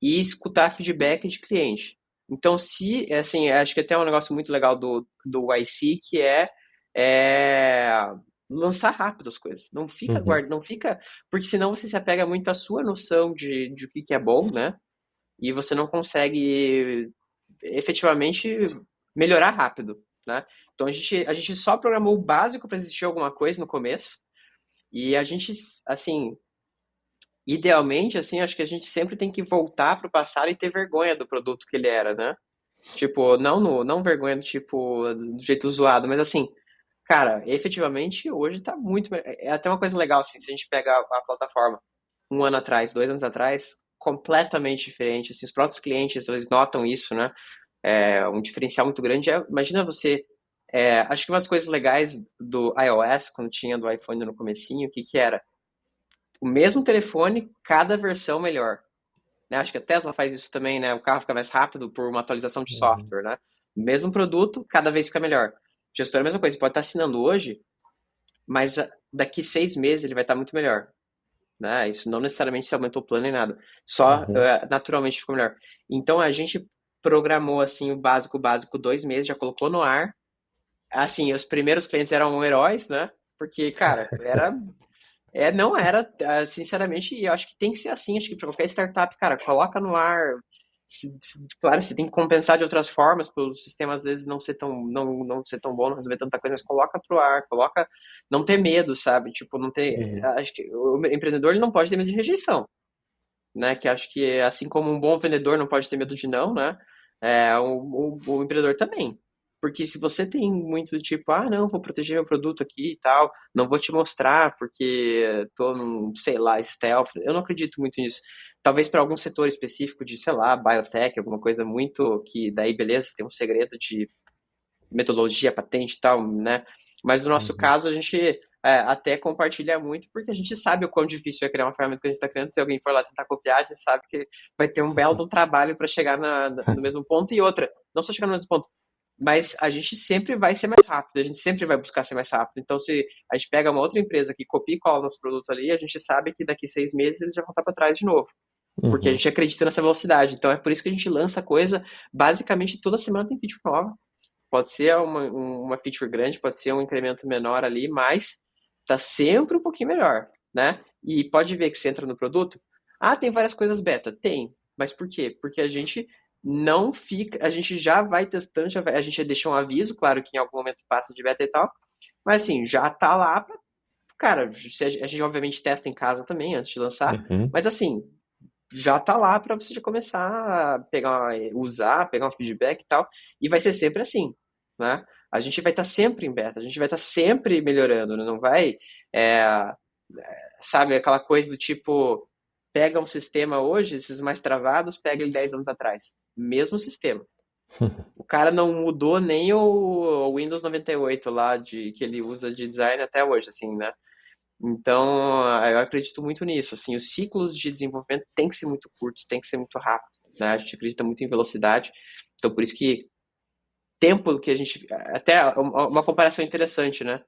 e escutar feedback de cliente. Então, se, assim, acho que até um negócio muito legal do YC, que é lançar rápido as coisas. Não fica Uhum. guarda, não fica, porque senão você se apega muito à sua noção de o que é bom, né? E você não consegue efetivamente melhorar rápido, né? Então a gente só programou o básico para existir alguma coisa no começo e a gente, assim, idealmente, assim, acho que a gente sempre tem que voltar para o passado e ter vergonha do produto que ele era, né? Tipo, não vergonha do tipo do jeito zoado, mas assim, cara, efetivamente hoje tá muito. É até uma coisa legal, assim, se a gente pega a plataforma 1 ano atrás, 2 anos atrás, completamente diferente. Assim, os próprios clientes, eles notam isso, né? Um diferencial muito grande. Imagina você. Acho que uma das coisas legais do iOS, quando tinha do iPhone no comecinho, o que que era? O mesmo telefone, cada versão melhor. né? Acho que a Tesla faz isso também, né? O carro fica mais rápido por uma atualização de Uhum. software, né? Mesmo produto, cada vez fica melhor. Gestor é a mesma coisa, você pode estar assinando hoje, mas daqui 6 meses ele vai estar muito melhor, né? Isso não necessariamente se aumentou o plano nem nada, só Uhum. naturalmente ficou melhor. Então a gente programou assim o básico 2 meses, já colocou no ar. Assim, os primeiros clientes eram heróis, né? Porque, cara, não era, sinceramente, e eu acho que tem que ser assim, acho que para qualquer startup, cara, coloca no ar. Claro, você tem que compensar de outras formas, pelo sistema às vezes não ser tão bom, não resolver tanta coisa, mas coloca pro ar, coloca, não ter medo, sabe? Tipo, não ter, Uhum. acho que o empreendedor ele não pode ter medo de rejeição, né? Que acho que assim como um bom vendedor não pode ter medo de não, né? O empreendedor também. Porque se você tem muito do tipo, não, vou proteger meu produto aqui e tal, não vou te mostrar porque tô num, sei lá, stealth, eu não acredito muito nisso. Talvez para algum setor específico de, sei lá, biotech, alguma coisa muito que daí, beleza, tem um segredo de metodologia, patente e tal, né? Mas no nosso Uhum. caso, a gente até compartilha muito, porque a gente sabe o quão difícil é criar uma ferramenta que a gente está criando. Se alguém for lá tentar copiar, a gente sabe que vai ter um belo de um trabalho para chegar no mesmo ponto. E outra, não só chegar no mesmo ponto, mas a gente sempre vai ser mais rápido, a gente sempre vai buscar ser mais rápido. Então, se a gente pega uma outra empresa que copia e cola nosso produto ali, a gente sabe que daqui 6 meses eles já vão estar para trás de novo. Porque a Uhum. gente acredita nessa velocidade. Então, é por isso que a gente lança coisa, basicamente toda semana tem feature nova. Pode ser uma feature grande, pode ser um incremento menor ali, mas tá sempre um pouquinho melhor, né? E pode ver que você entra no produto, tem várias coisas beta. Tem, mas por quê? Porque a gente não fica, a gente já vai testando, a gente já deixou um aviso, claro que em algum momento passa de beta e tal, mas assim, já tá lá pra, cara, a gente obviamente testa em casa também antes de lançar, Uhum. mas assim, já tá lá para você já começar a pegar, usar, pegar um feedback e tal, e vai ser sempre assim, né? A gente vai estar sempre em beta, a gente vai estar sempre melhorando, né? Não vai, é, sabe, aquela coisa do tipo, pega um sistema hoje, esses mais travados, pega ele 10 anos atrás. Mesmo sistema. O cara não mudou nem o Windows 98 lá, que ele usa de design até hoje, assim, né? Então, eu acredito muito nisso. Assim, os ciclos de desenvolvimento têm que ser muito curtos, têm que ser muito rápidos, né? A gente acredita muito em velocidade. Então, por isso que tempo que a gente até uma comparação interessante, né?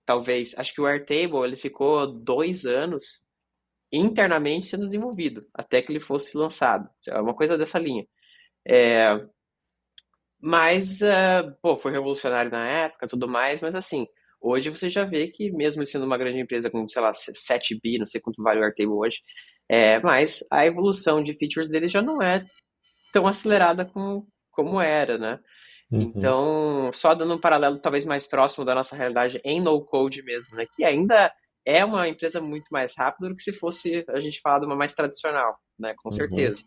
Talvez, acho que o Airtable ele ficou 2 anos internamente sendo desenvolvido até que ele fosse lançado. É uma coisa dessa linha. É, mas, pô, foi revolucionário na época, tudo mais, mas assim, hoje você já vê que mesmo sendo uma grande empresa com, sei lá, 7 bi, não sei quanto vale o Airtable hoje, mas a evolução de features dele já não é tão acelerada como era, né? Uhum. Então, só dando um paralelo talvez mais próximo da nossa realidade em no-code mesmo, né? Que ainda é uma empresa muito mais rápida do que se fosse a gente falar de uma mais tradicional, né? Com Uhum. certeza.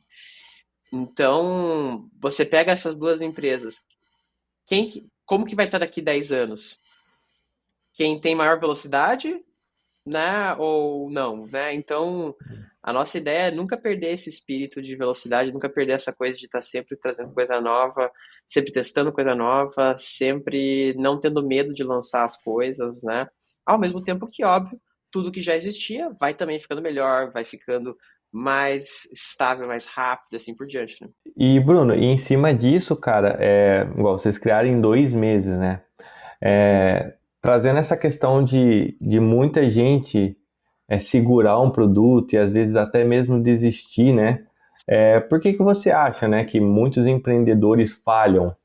Então, você pega essas duas empresas, como que vai estar daqui 10 anos? Quem tem maior velocidade, né? Ou não, né? Então, a nossa ideia é nunca perder esse espírito de velocidade, nunca perder essa coisa de estar sempre trazendo coisa nova, sempre testando coisa nova, sempre não tendo medo de lançar as coisas, né? Ao mesmo tempo que, óbvio, tudo que já existia vai também ficando melhor, vai ficando mais estável, mais rápido, assim por diante, né? E Bruno, e em cima disso, cara, igual vocês criaram em 2 meses, né? Trazendo essa questão de muita gente segurar um produto e às vezes até mesmo desistir, né? Por que que você acha, né, que muitos empreendedores falham?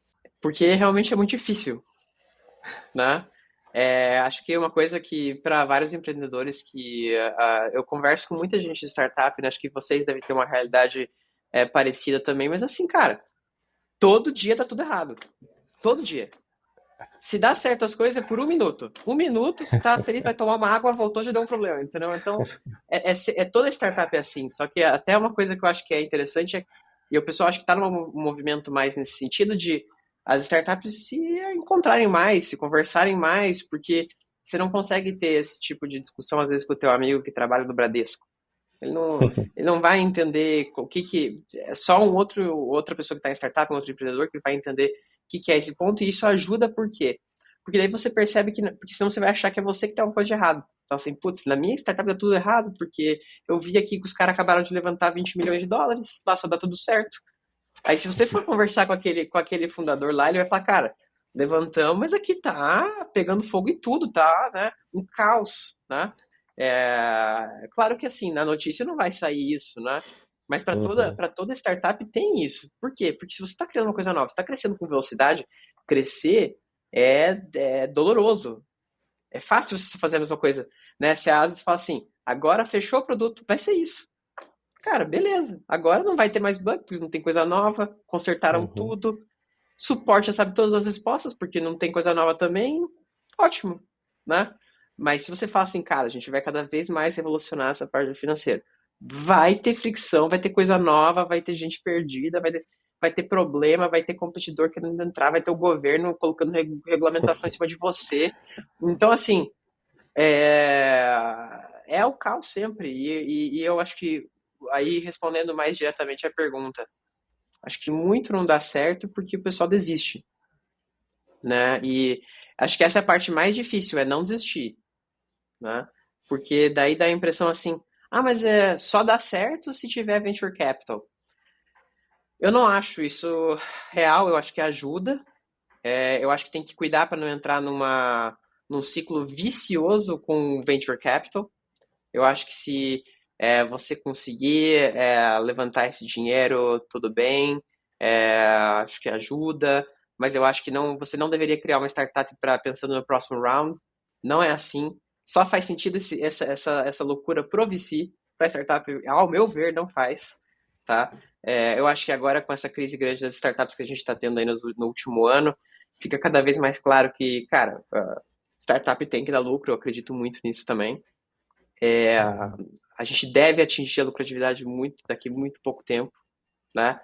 Porque realmente é muito difícil, né? Acho que uma coisa que para vários empreendedores que eu converso com muita gente de startup, né? Acho que vocês devem ter uma realidade parecida também, mas assim, cara, todo dia dá tudo errado. Todo dia. Se dá certo as coisas é por 1 minuto. 1 minuto, você tá feliz, vai tomar uma água, voltou, já deu um problema, entendeu? Então, toda startup é assim. Só que até uma coisa que eu acho que é interessante e o pessoal acho que está num movimento mais nesse sentido de as startups se encontrarem mais, se conversarem mais, porque você não consegue ter esse tipo de discussão às vezes com o teu amigo que trabalha no Bradesco. Ele não vai entender o que é só outra pessoa que está em startup, um outro empreendedor que vai entender o que é esse ponto, e isso ajuda por quê? Porque daí você percebe que, porque senão você vai achar que é você que tem uma coisa de errado. Então, assim, putz, na minha startup dá tudo errado, porque eu vi aqui que os caras acabaram de levantar 20 milhões de dólares, lá só dá tudo certo. Aí, se você for conversar com aquele fundador lá, ele vai falar, cara, levantamos, mas aqui tá pegando fogo em tudo, tá, né? Um caos, né? Claro que, assim, na notícia não vai sair isso, né? Mas Uhum. para toda startup tem isso. Por quê? Porque se você está criando uma coisa nova, você está crescendo com velocidade, crescer é doloroso. É fácil você fazer a mesma coisa, né? Você às vezes fala assim, agora fechou o produto, vai ser isso. Cara, beleza. Agora não vai ter mais bug, porque não tem coisa nova, consertaram Uhum. tudo. Suporte já sabe todas as respostas, porque não tem coisa nova também. Ótimo, né? Mas se você fala assim, cara, a gente vai cada vez mais revolucionar essa parte financeira. Vai ter fricção, vai ter coisa nova, vai ter gente perdida, vai ter problema, vai ter competidor querendo entrar, vai ter o governo colocando regulamentação em cima de você. Então, assim, é o caos sempre. E eu acho que, aí respondendo mais diretamente a pergunta, acho que muito não dá certo porque o pessoal desiste, né? E acho que essa é a parte mais difícil, é não desistir, né? Porque daí dá a impressão assim, ah, mas só dá certo se tiver venture capital. Eu não acho isso real, eu acho que ajuda. Eu acho que tem que cuidar para não entrar num ciclo vicioso com venture capital. Eu acho que se você conseguir levantar esse dinheiro, tudo bem, acho que ajuda, mas eu acho que não, você não deveria criar uma startup para pensando no próximo round. Não é assim. Só faz sentido essa loucura pro VC, para startup, ao meu ver, não faz. Tá? Eu acho que agora, com essa crise grande das startups que a gente está tendo aí no último ano, fica cada vez mais claro que, cara, startup tem que dar lucro, eu acredito muito nisso também. A gente deve atingir a lucratividade daqui muito pouco tempo, né?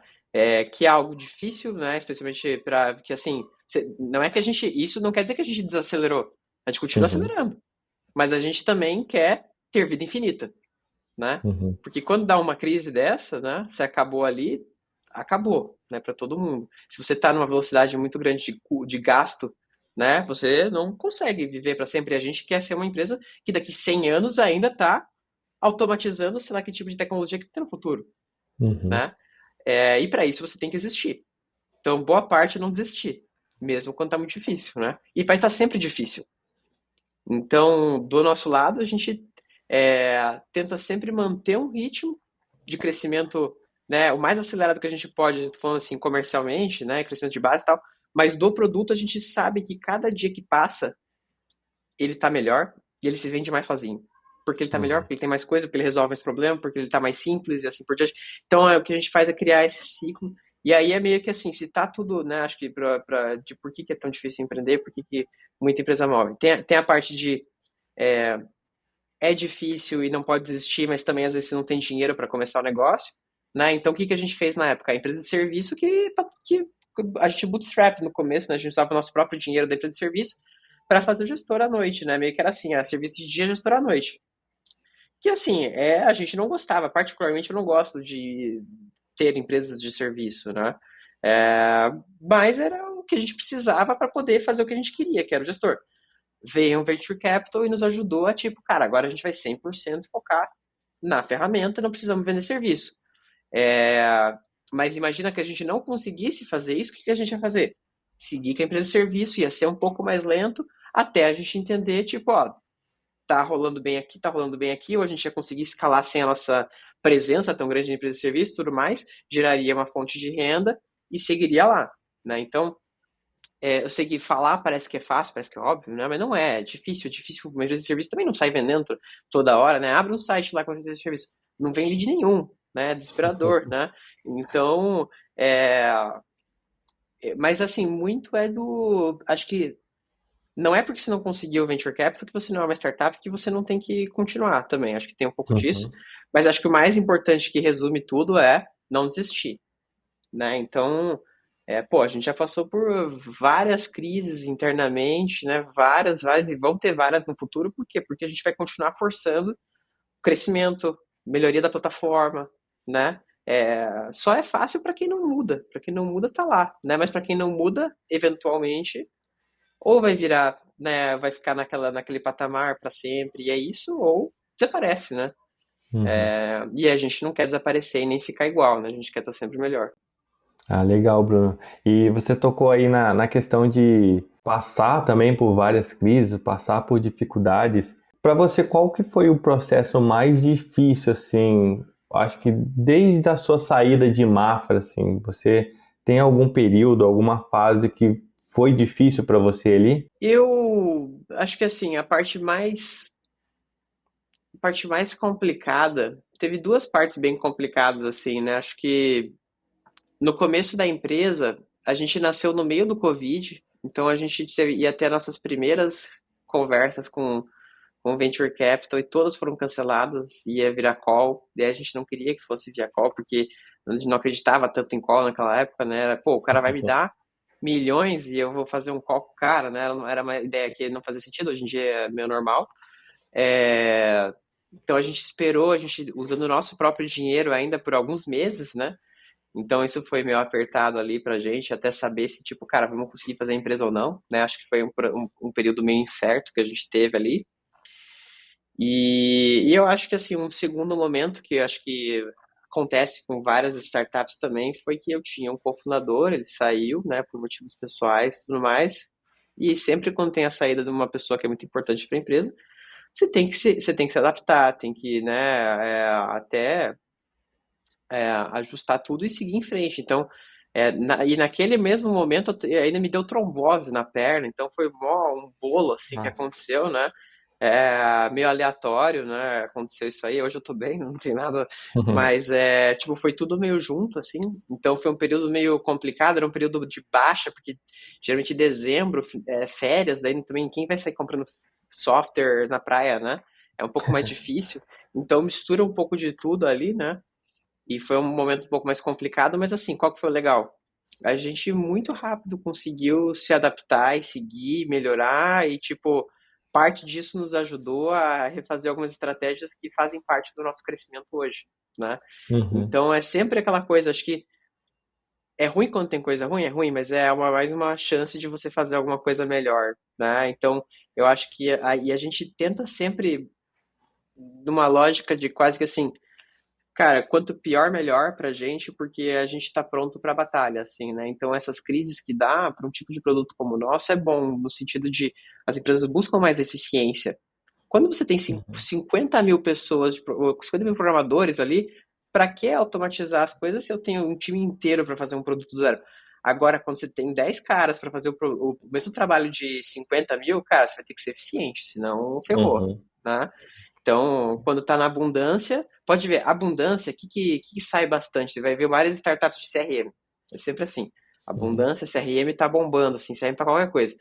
Que é algo difícil, né? Especialmente para que assim, não é que a gente, isso não quer dizer que a gente desacelerou, a gente continua Uhum. acelerando, mas a gente também quer ter vida infinita, né? Uhum. Porque quando dá uma crise dessa, né? Se acabou ali, acabou, né? Para todo mundo. Se você está numa velocidade muito grande de gasto, né? Você não consegue viver para sempre. A gente quer ser uma empresa que daqui 100 anos ainda está automatizando, sei lá que tipo de tecnologia que tem no futuro, Uhum. né? E para isso você tem que existir. Então, boa parte é não desistir, mesmo quando tá muito difícil, né? E vai estar sempre difícil. Então, do nosso lado, a gente tenta sempre manter um ritmo de crescimento, né, o mais acelerado que a gente pode, falando assim, comercialmente, né, crescimento de base e tal, mas do produto a gente sabe que cada dia que passa, ele tá melhor e ele se vende mais sozinho. Porque ele tá melhor, Uhum. porque ele tem mais coisa, porque ele resolve esse problema, porque ele tá mais simples e assim por diante. Então, o que a gente faz é criar esse ciclo. E aí é meio que assim, se tá tudo, né, acho que de por que é tão difícil empreender, por que muita empresa move. Tem a parte de é difícil e não pode desistir, mas também às vezes você não tem dinheiro para começar o negócio, né? Então o que a gente fez na época? A empresa de serviço que a gente bootstrap no começo, né? A gente usava o nosso próprio dinheiro da empresa de serviço para fazer o gestor à noite, né? Meio que era assim, serviço de dia, gestor à noite. Que assim, a gente não gostava, particularmente eu não gosto de ter empresas de serviço, né? Mas era o que a gente precisava para poder fazer o que a gente queria, que era o gestor. Veio um Venture Capital e nos ajudou a, tipo, cara, agora a gente vai 100% focar na ferramenta, não precisamos vender serviço. É, mas imagina que a gente não conseguisse fazer isso, o que a gente ia fazer? Seguir com a empresa de serviço, ia ser um pouco mais lento, até a gente entender, tipo, ó, tá rolando bem aqui, ou a gente ia conseguir escalar sem a nossa presença tão grande na empresa de serviço, tudo mais, geraria uma fonte de renda e seguiria lá, né? Então, eu sei que falar parece que é fácil, parece que é óbvio, né? Mas não é, é difícil, é difícil. Uma empresa de serviço também não sai vendendo toda hora, né? Abre um site lá com a empresa de serviço, não vem lead nenhum, né? É desesperador, né? Então, mas assim, muito acho que não é porque você não conseguiu o venture capital que você não é uma startup que você não tem que continuar também. Acho que tem um pouco disso, Uhum. mas acho que o mais importante que resume tudo é não desistir, né? Então, pô, a gente já passou por várias crises internamente, né? Várias, e vão ter várias no futuro, por quê? Porque a gente vai continuar forçando o crescimento, melhoria da plataforma, né? Só é fácil para quem não muda, para quem não muda tá lá, né? Mas para quem não muda, eventualmente ou vai virar, né, vai ficar naquele patamar para sempre, e é isso, ou desaparece, né? Uhum. E a gente não quer desaparecer e nem ficar igual, né? A gente quer estar sempre melhor. Ah, legal, Bruno. E você tocou aí na questão de passar também por várias crises, passar por dificuldades. Para você, qual que foi o processo mais difícil, assim? Acho que desde a sua saída de Mafra, assim, você tem algum período, alguma fase que foi difícil para você ali? Eu acho que assim, a parte mais complicada, teve duas partes bem complicadas assim, né? Acho que no começo da empresa, a gente nasceu no meio do Covid, então a gente ia ter nossas primeiras conversas com Venture Capital e todas foram canceladas, ia virar call, e a gente não queria que fosse via call, porque a gente não acreditava tanto em call naquela época, né? Era, pô, o cara vai me dar milhões e eu vou fazer um call com o cara, né? Era uma ideia que não fazia sentido, hoje em dia é meio normal. É, Então a gente esperou, a gente usando o nosso próprio dinheiro ainda por alguns meses, né? Então isso foi meio apertado ali pra gente, até saber se, tipo, cara, vamos conseguir fazer a empresa ou não, né? Acho que foi um período meio incerto que a gente teve ali. E eu acho que, assim, um segundo momento que eu acho que acontece com várias startups também foi que eu tinha um cofundador, ele saiu, né, por motivos pessoais e tudo mais. E sempre quando tem a saída de uma pessoa que é muito importante para a empresa, você tem que se adaptar, tem que, né, até ajustar tudo e seguir em frente. Então, e naquele mesmo momento ainda me deu trombose na perna, então foi mó um bolo assim que Nossa. aconteceu, né? Meio aleatório, né? Aconteceu isso aí. Hoje eu tô bem, não tem nada, mas tipo foi tudo meio junto assim. Então foi um período meio complicado, era um período de baixa, porque geralmente dezembro, férias, daí também quem vai sair comprando software na praia, né? É um pouco mais difícil. Então mistura um pouco de tudo ali, né? E foi um momento um pouco mais complicado, mas assim, qual que foi o legal? A gente muito rápido conseguiu se adaptar e seguir, melhorar e tipo, parte disso nos ajudou a refazer algumas estratégias que fazem parte do nosso crescimento hoje, né? Uhum. Então é sempre aquela coisa, acho que é ruim quando tem coisa ruim, é ruim, mas mais uma chance de você fazer alguma coisa melhor, né? Então, eu acho que e a gente tenta sempre numa lógica de quase que assim, cara, quanto pior, melhor pra gente, porque a gente tá pronto pra batalha, assim, né? Então, essas crises que dá para um tipo de produto como o nosso é bom, no sentido de as empresas buscam mais eficiência. Quando você tem 50 mil pessoas, 50 mil programadores ali, para que automatizar as coisas se eu tenho um time inteiro para fazer um produto do zero? Agora, quando você tem 10 caras para fazer o mesmo trabalho de 50 mil, cara, você vai ter que ser eficiente, senão ferrou, Uhum. né? Então, quando está na abundância, pode ver, abundância, o que sai bastante? Você vai ver várias startups de CRM. É sempre assim. Uhum. Abundância, CRM está bombando, assim, CRM para qualquer coisa.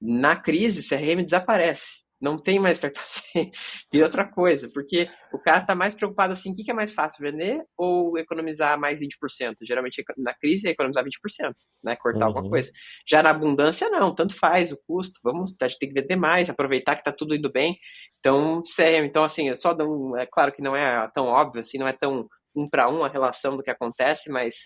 Na crise, CRM desaparece. Não tem mais startup CRM. E outra coisa, porque o cara está mais preocupado assim, o que é mais fácil, vender ou economizar mais 20%? Geralmente na crise é economizar 20%, né? Cortar alguma Uhum. coisa. Já na abundância, não, tanto faz o custo, a gente tem que vender mais, aproveitar que está tudo indo bem. Então, CRM, então assim, é claro que não é tão óbvio, assim, não é tão um para um a relação do que acontece, mas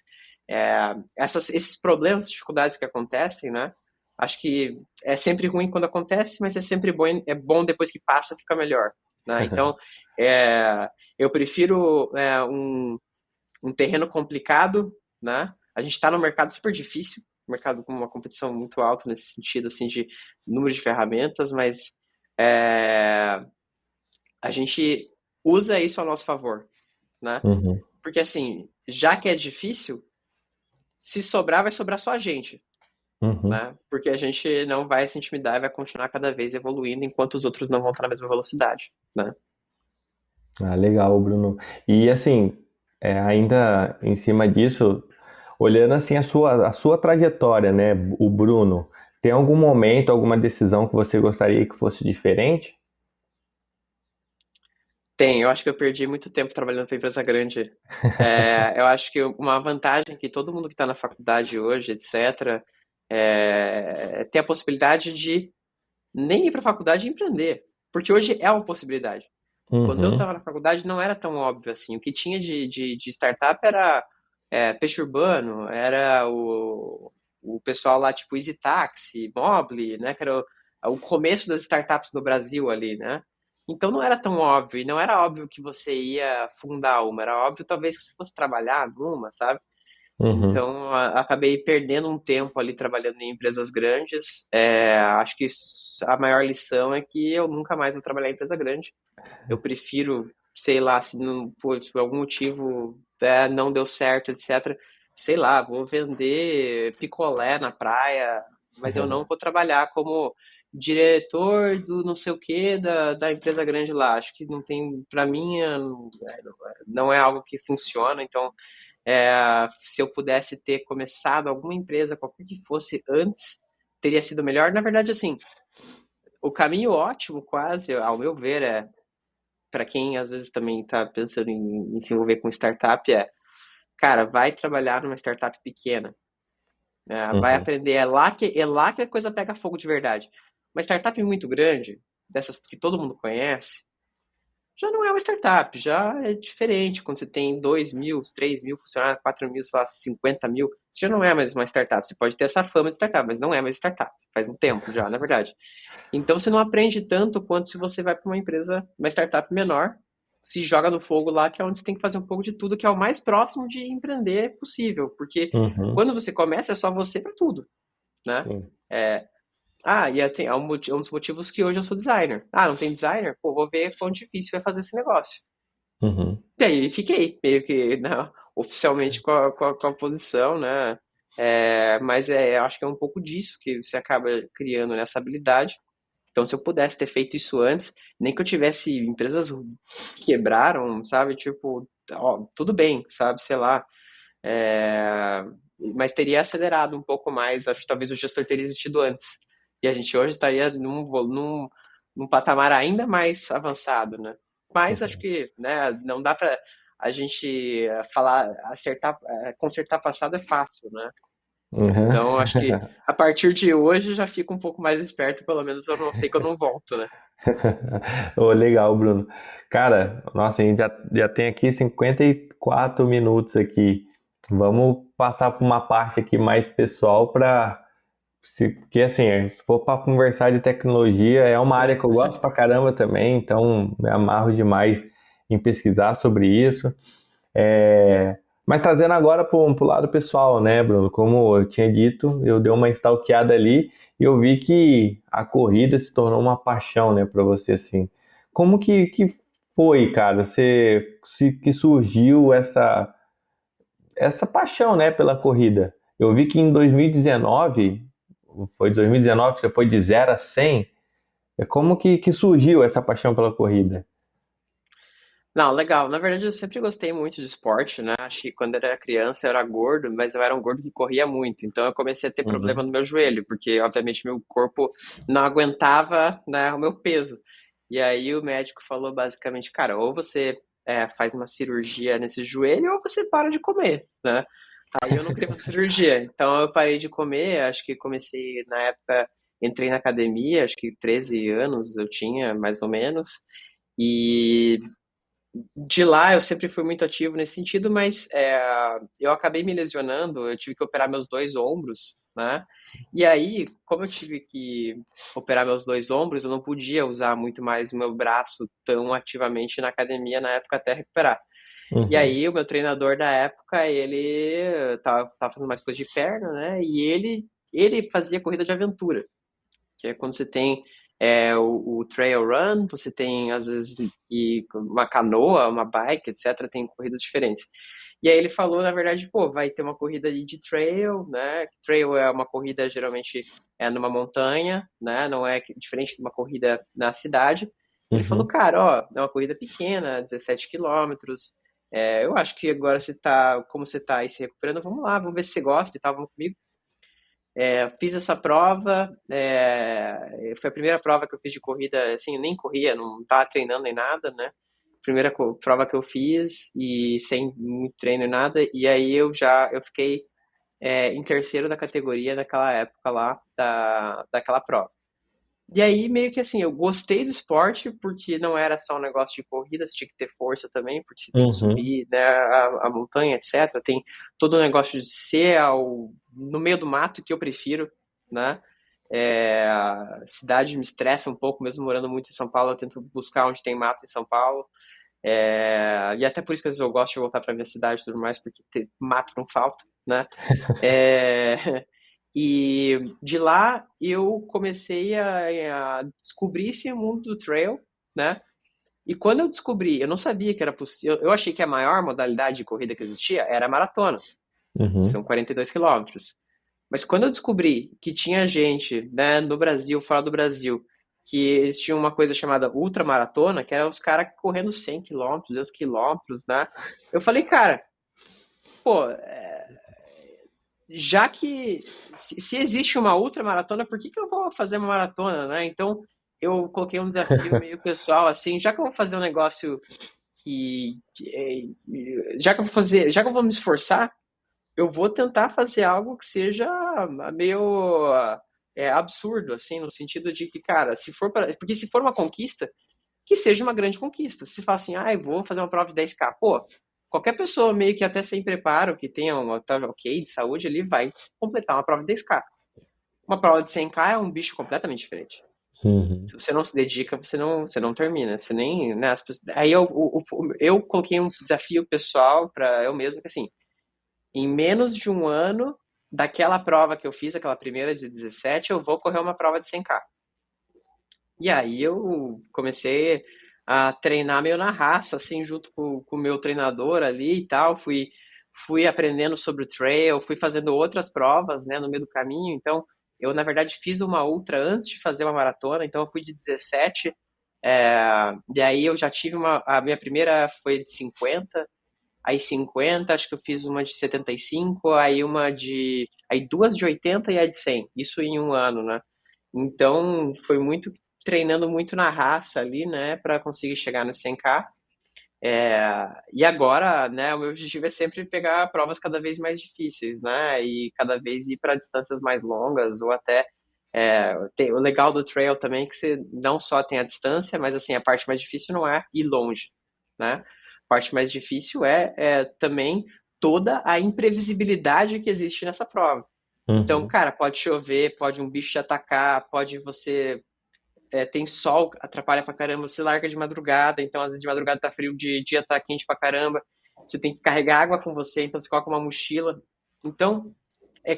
esses problemas, dificuldades que acontecem, né? Acho que é sempre ruim quando acontece, mas é sempre bom, é bom depois que passa, fica melhor, né? Então, eu prefiro um terreno complicado, né? A gente está num mercado super difícil, mercado com uma competição muito alta nesse sentido, assim, de número de ferramentas, mas é, a gente usa isso ao nosso favor, né? Uhum. Porque, assim, já que é difícil, se sobrar, vai sobrar só a gente, Uhum. né? Porque a gente não vai se intimidar e vai continuar cada vez evoluindo enquanto os outros não vão estar na mesma velocidade, né? Ah, legal, Bruno. E assim, ainda em cima disso, olhando assim a sua trajetória, né, o Bruno, tem algum momento, alguma decisão que você gostaria que fosse diferente? Eu acho que eu perdi muito tempo trabalhando para empresa grande. Eu acho que uma vantagem que todo mundo que está na faculdade hoje, etc., é ter a possibilidade de nem ir para a faculdade e empreender. Porque hoje é uma possibilidade. Quando eu Uhum. estava na faculdade não era tão óbvio assim. O que tinha de startup era peixe urbano, era o pessoal lá, tipo Easy Taxi, Mobile, né? Que era o começo das startups no Brasil ali, né? Então não era tão óbvio, e não era óbvio que você ia fundar uma, era óbvio talvez que você fosse trabalhar numa, sabe? Uhum. Então acabei perdendo um tempo ali trabalhando em empresas grandes. Acho que a maior lição é que eu nunca mais vou trabalhar em empresa grande. Eu prefiro, sei lá, se não, por algum motivo não deu certo, etc. Sei lá, vou vender picolé na praia, mas eu não vou trabalhar como diretor do não sei o que da empresa grande lá. Acho que não tem, para mim, não é algo que funciona. Então, se eu pudesse ter começado alguma empresa, qualquer que fosse antes, teria sido melhor. Na verdade, assim, o caminho ótimo, quase, ao meu ver, para quem às vezes também está pensando em se envolver com startup, cara, vai trabalhar numa startup pequena, né? Vai Uhum. aprender, é lá que a coisa pega fogo de verdade. Uma startup muito grande, dessas que todo mundo conhece, já não é uma startup, já é diferente. Quando você tem 2.000, 3.000 funcionários, 4.000, sei lá, 50.000, você já não é mais uma startup. Você pode ter essa fama de startup, mas não é mais startup. Faz um tempo já, na verdade. Então você não aprende tanto quanto se você vai para uma empresa, uma startup menor, se joga no fogo lá, que é onde você tem que fazer um pouco de tudo, que é o mais próximo de empreender possível. Porque Uhum. quando você começa, é só você para tudo, né? Sim. E assim, é um dos motivos que hoje eu sou designer. Ah, não tem designer? Pô, vou ver quão difícil é fazer esse negócio. Uhum. E aí fiquei, meio que, né, oficialmente com a posição, né? Mas eu acho que é um pouco disso que você acaba criando nessa habilidade. Então, se eu pudesse ter feito isso antes, nem que eu tivesse empresas que quebraram, sabe? Tipo, ó, tudo bem, sabe? Sei lá. É, mas teria acelerado um pouco mais. Acho que talvez o gestor teria existido antes. E a gente hoje estaria num patamar ainda mais avançado, né? Mas acho que, né, não dá para a gente falar, acertar, consertar passado é fácil, né? Uhum. Então, acho que a partir de hoje eu já fico um pouco mais esperto, pelo menos eu não sei que eu não volto, né? Ô, legal, Bruno. Cara, nossa, a gente já tem aqui 54 minutos aqui. Vamos passar para uma parte aqui mais pessoal porque assim, se for para conversar de tecnologia, é uma área que eu gosto pra caramba também, então me amarro demais em pesquisar sobre isso. Mas trazendo agora para o lado pessoal, né, Bruno? Como eu tinha dito, eu dei uma stalkeada ali e eu vi que a corrida se tornou uma paixão, né, para você, assim. Como que foi, cara? Que surgiu essa paixão, né, pela corrida? Eu vi que em 2019, foi 2019 que você foi de 0 a 100. Como que surgiu essa paixão pela corrida? Não, legal. Na verdade, eu sempre gostei muito de esporte, né? Acho que quando eu era criança eu era gordo, mas eu era um gordo que corria muito. Então eu comecei a ter problema Uhum, no meu joelho, porque obviamente meu corpo não aguentava, né, o meu peso. E aí o médico falou basicamente, cara, ou você faz uma cirurgia nesse joelho ou você para de comer, né? Aí eu não queria fazer cirurgia, então eu parei de comer. Acho que comecei na época, entrei na academia, acho que 13 anos eu tinha, mais ou menos. E de lá eu sempre fui muito ativo nesse sentido, mas eu acabei me lesionando, eu tive que operar meus dois ombros, né? E aí, como eu tive que operar meus dois ombros, eu não podia usar muito mais o meu braço tão ativamente na academia na época até recuperar. E uhum, aí, o meu treinador da época, ele tava fazendo mais coisa de perna, né? E ele fazia corrida de aventura, que é quando você tem o trail run, você tem às vezes uma canoa, uma bike, etc. Tem corridas diferentes. E aí ele falou, na verdade, pô, vai ter uma corrida de trail, né? Trail é uma corrida geralmente numa montanha, né? Não é diferente de uma corrida na cidade. Ele falou, uhum. cara, ó, é uma corrida pequena, 17 quilômetros. Eu acho que agora como você tá aí se recuperando, vamos lá, vamos ver se você gosta e tal, vamos comigo. Fiz essa prova, foi a primeira prova que eu fiz de corrida, assim, eu nem corria, não estava treinando nem nada, né? Primeira prova que eu fiz e sem muito treino nem nada, e aí eu fiquei em terceiro da categoria naquela época lá daquela prova. E aí, meio que assim, eu gostei do esporte, porque não era só um negócio de corrida, você tinha que ter força também, porque você tem que Uhum. subir, né, a montanha, etc. Tem todo o negócio de ser no meio do mato, que eu prefiro, né? A cidade me estressa um pouco, mesmo morando muito em São Paulo, eu tento buscar onde tem mato em São Paulo. E até por isso que às vezes eu gosto de voltar para minha cidade e tudo mais, porque mato não falta, né? É, e de lá eu comecei a descobrir esse mundo do trail, né? E quando eu descobri, eu não sabia que era possível, eu achei que a maior modalidade de corrida que existia era a maratona, que Uhum. são 42 quilômetros. Mas quando eu descobri que tinha gente, né, no Brasil, fora do Brasil, que eles tinham uma coisa chamada ultramaratona, que era os caras correndo 100 quilômetros, 2 quilômetros, né? Eu falei, cara, pô, já que se existe uma ultramaratona, por que que eu vou fazer uma maratona, né? Então, eu coloquei um desafio meio pessoal, assim, já que eu vou fazer um negócio já que eu vou fazer, já que eu vou me esforçar, eu vou tentar fazer algo que seja meio absurdo, assim, no sentido de que, cara, porque se for uma conquista, que seja uma grande conquista. Se fala assim, eu vou fazer uma prova de 10K, pô, qualquer pessoa meio que até sem preparo, que tenha uma tá, ok de saúde, ele vai completar uma prova de 10K. Uma prova de 100K é um bicho completamente diferente. Uhum. Se você não se dedica, você não termina. Você nem, né, aí eu coloquei um desafio pessoal para eu mesmo, que assim, em menos de um ano daquela prova que eu fiz, aquela primeira de 17, eu vou correr uma prova de 100K. E aí eu comecei a treinar meio na raça, assim, junto com o meu treinador ali e tal. Fui aprendendo sobre o trail, fui fazendo outras provas, né, no meio do caminho. Então, eu, na verdade, fiz uma ultra antes de fazer uma maratona. Então, eu fui de 17. E aí eu já tive a minha primeira foi de 50, aí 50, acho que eu fiz uma de 75, aí duas de 80 e a de 100, isso em um ano, né? Então, foi muito treinando muito na raça ali, né, para conseguir chegar no 100K. E agora, né, o meu objetivo é sempre pegar provas cada vez mais difíceis, né, e cada vez ir para distâncias mais longas ou até o legal do trail também é que você não só tem a distância, mas assim a parte mais difícil não é ir longe, né? A parte mais difícil é também toda a imprevisibilidade que existe nessa prova. Então, Uhum. cara, pode chover, pode um bicho te atacar, pode você tem sol, atrapalha pra caramba, você larga de madrugada, então às vezes de madrugada tá frio, de dia tá quente pra caramba, você tem que carregar água com você, então você coloca uma mochila. Então,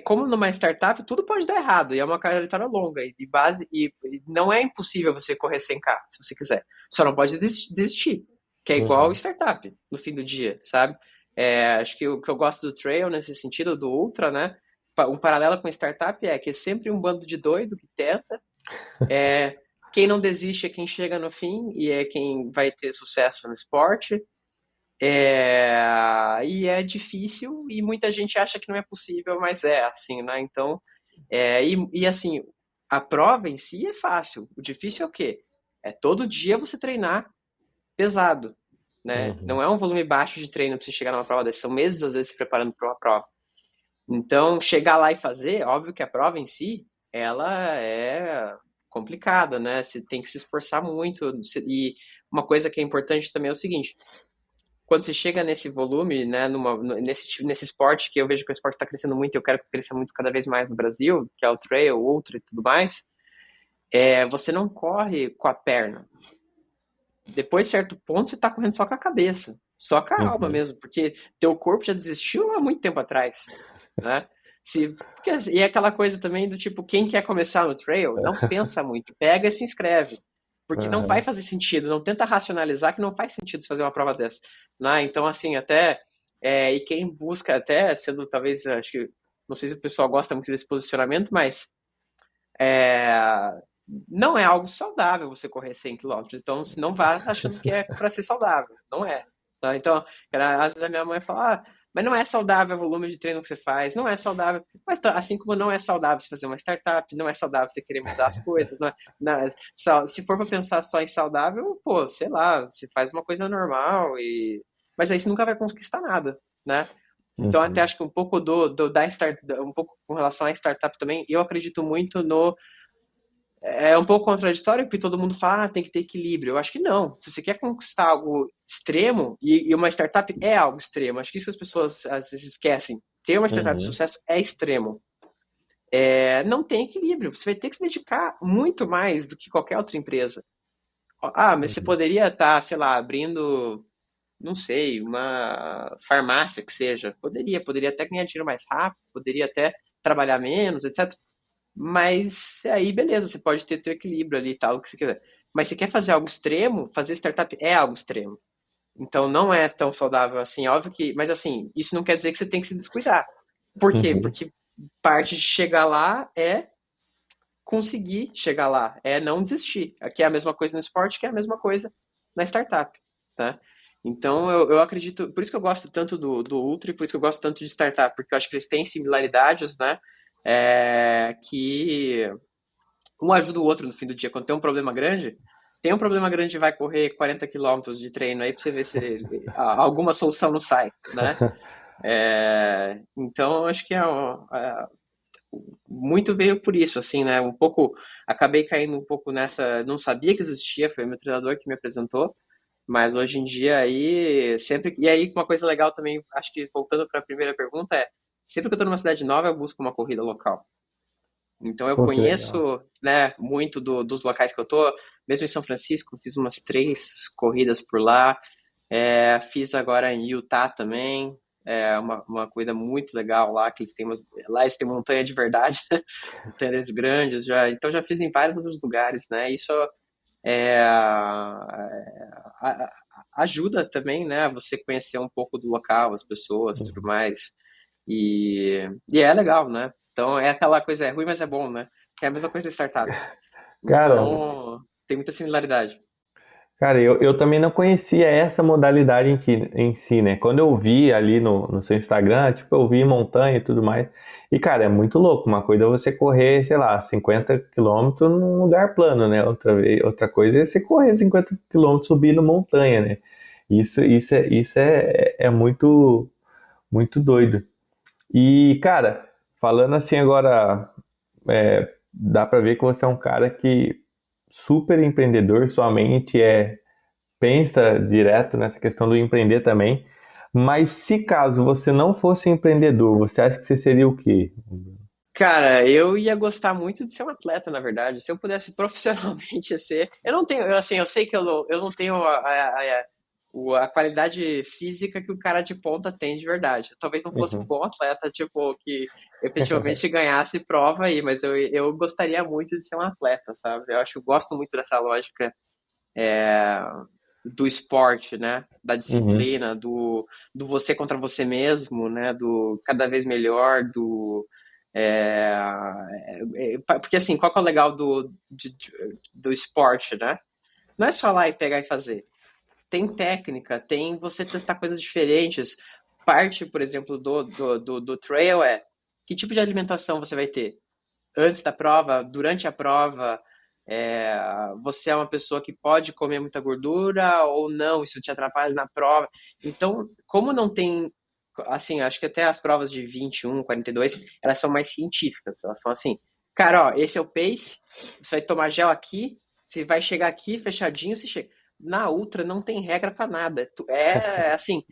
como numa startup, tudo pode dar errado, e é uma trajetória longa, e não é impossível você correr 100K, se você quiser. Só não pode desistir, que é igual Uhum. startup, no fim do dia, sabe? Acho que o que eu gosto do trail, nesse sentido, do ultra, né? Um paralelo com startup é que é sempre um bando de doido que tenta, é, quem não desiste é quem chega no fim e é quem vai ter sucesso no esporte. E é difícil e muita gente acha que não é possível, mas é assim, né? Então, assim, a prova em si é fácil. O difícil é o quê? É todo dia você treinar pesado, né? Uhum. Não é um volume baixo de treino para você chegar numa prova dessa. São meses, às vezes, se preparando para uma prova. Então, chegar lá e fazer, óbvio que a prova em si, ela é complicada, né? Você tem que se esforçar muito. E uma coisa que é importante também é o seguinte: quando você chega nesse volume, né, nesse esporte, que eu vejo que o esporte está crescendo muito, e eu quero que cresça muito cada vez mais no Brasil, que é o trail, o ultra e tudo mais, você não corre com a perna. Depois de certo ponto, você está correndo só com a cabeça, só com a alma Uhum. mesmo, porque teu corpo já desistiu há muito tempo atrás, né? E é aquela coisa também do tipo, quem quer começar no trail, não pensa muito, pega e se inscreve. Porque não vai Aham. fazer sentido, não tenta racionalizar que não faz sentido você fazer uma prova dessa, né? Então, assim, e quem busca até, sendo talvez, acho que, não sei se o pessoal gosta muito desse posicionamento, mas é, não é algo saudável você correr 100 quilômetros. Então, se não vá achando que é para ser saudável. Não é. Tá? Então, às vezes a minha mãe fala, mas não é saudável o volume de treino que você faz, não é saudável. Mas assim como não é saudável você fazer uma startup, não é saudável você querer mudar as coisas. Se for para pensar só em saudável, pô, sei lá, você faz uma coisa normal, mas aí você nunca vai conquistar nada, né? Então, até Uhum. acho que um pouco um pouco com relação à startup também, eu acredito muito no. É um pouco contraditório, porque todo mundo fala, tem que ter equilíbrio. Eu acho que não. Se você quer conquistar algo extremo, e uma startup é algo extremo, acho que isso as pessoas às vezes esquecem. ter uma startup de Uhum. sucesso é extremo. Não tem equilíbrio. Você vai ter que se dedicar muito mais do que qualquer outra empresa. Mas você Uhum. poderia estar, sei lá, abrindo, não sei, uma farmácia que seja. Poderia até ganhar dinheiro mais rápido, poderia até trabalhar menos, etc. Mas aí, beleza, você pode ter teu equilíbrio ali e tal, o que você quiser. Mas se quer fazer algo extremo, fazer startup é algo extremo. Então não é tão saudável assim, óbvio que, mas assim, isso não quer dizer que você tem que se descuidar. Por quê? Uhum. Porque parte de chegar lá é conseguir chegar lá, é não desistir. Aqui é a mesma coisa no esporte, que é a mesma coisa na startup, tá? Então eu acredito, por isso que eu gosto tanto do Ultra e por isso que eu gosto tanto de startup, porque eu acho que eles têm similaridades, né? Que um ajuda o outro no fim do dia. Quando tem um problema grande e vai correr 40 quilômetros de treino aí pra você ver se alguma solução não sai, né? Então, eu acho que muito veio por isso, assim, né? Um pouco, acabei caindo um pouco nessa, não sabia que existia, foi o meu treinador que me apresentou, mas hoje em dia aí, sempre, e aí uma coisa legal também, acho que voltando para a primeira pergunta sempre que eu tô numa cidade nova, eu busco uma corrida local. Então eu Pô, que legal. conheço, né, muito dos locais que eu tô, mesmo em São Francisco, fiz umas 3 corridas por lá, fiz agora em Utah também, uma corrida muito legal lá, que lá eles têm montanha de verdade, montanhas grandes, então já fiz em vários outros lugares, né, isso ajuda também, né, você conhecer um pouco do local, as pessoas, tudo Uhum. mais, e é legal, né, então é aquela coisa, é ruim, mas é bom, né, que é a mesma coisa da startup, Cara, então tem muita similaridade. Cara, eu também não conhecia essa modalidade em si, né? Quando eu vi ali no seu Instagram, tipo, eu vi montanha e tudo mais. E, cara, é muito louco. Uma coisa é você correr, sei lá, 50 quilômetros num lugar plano, né? Outra coisa é você correr 50 quilômetros subindo montanha, né? Isso é muito, muito doido. E, cara, falando assim agora, dá pra ver que você é um cara que super empreendedor, sua mente pensa direto nessa questão do empreender também. Mas se caso você não fosse empreendedor, você acha que você seria o quê? Cara, eu ia gostar muito de ser um atleta, na verdade. Se eu pudesse profissionalmente ser. Eu não tenho, assim, eu sei que eu não tenho a qualidade física que o cara de ponta tem de verdade. Talvez não fosse um Uhum. bom atleta, tipo, que efetivamente ganhasse prova aí, mas eu gostaria muito de ser um atleta, sabe? Eu acho que eu gosto muito dessa lógica do esporte, né? Da Uhum. disciplina, do você contra você mesmo, né? Do cada vez melhor, é, porque assim, qual que é o legal do esporte, né? Não é só lá e pegar e fazer. Tem técnica, tem você testar coisas diferentes. Parte, por exemplo, do trail que tipo de alimentação você vai ter? Antes da prova, durante a prova, você é uma pessoa que pode comer muita gordura ou não, isso te atrapalha na prova. Então, como não tem, assim, acho que até as provas de 21, 42, elas são mais científicas, elas são assim, cara, ó, esse é o pace, você vai tomar gel aqui, você vai chegar aqui fechadinho, você chega. Na ultra não tem regra para nada. Assim,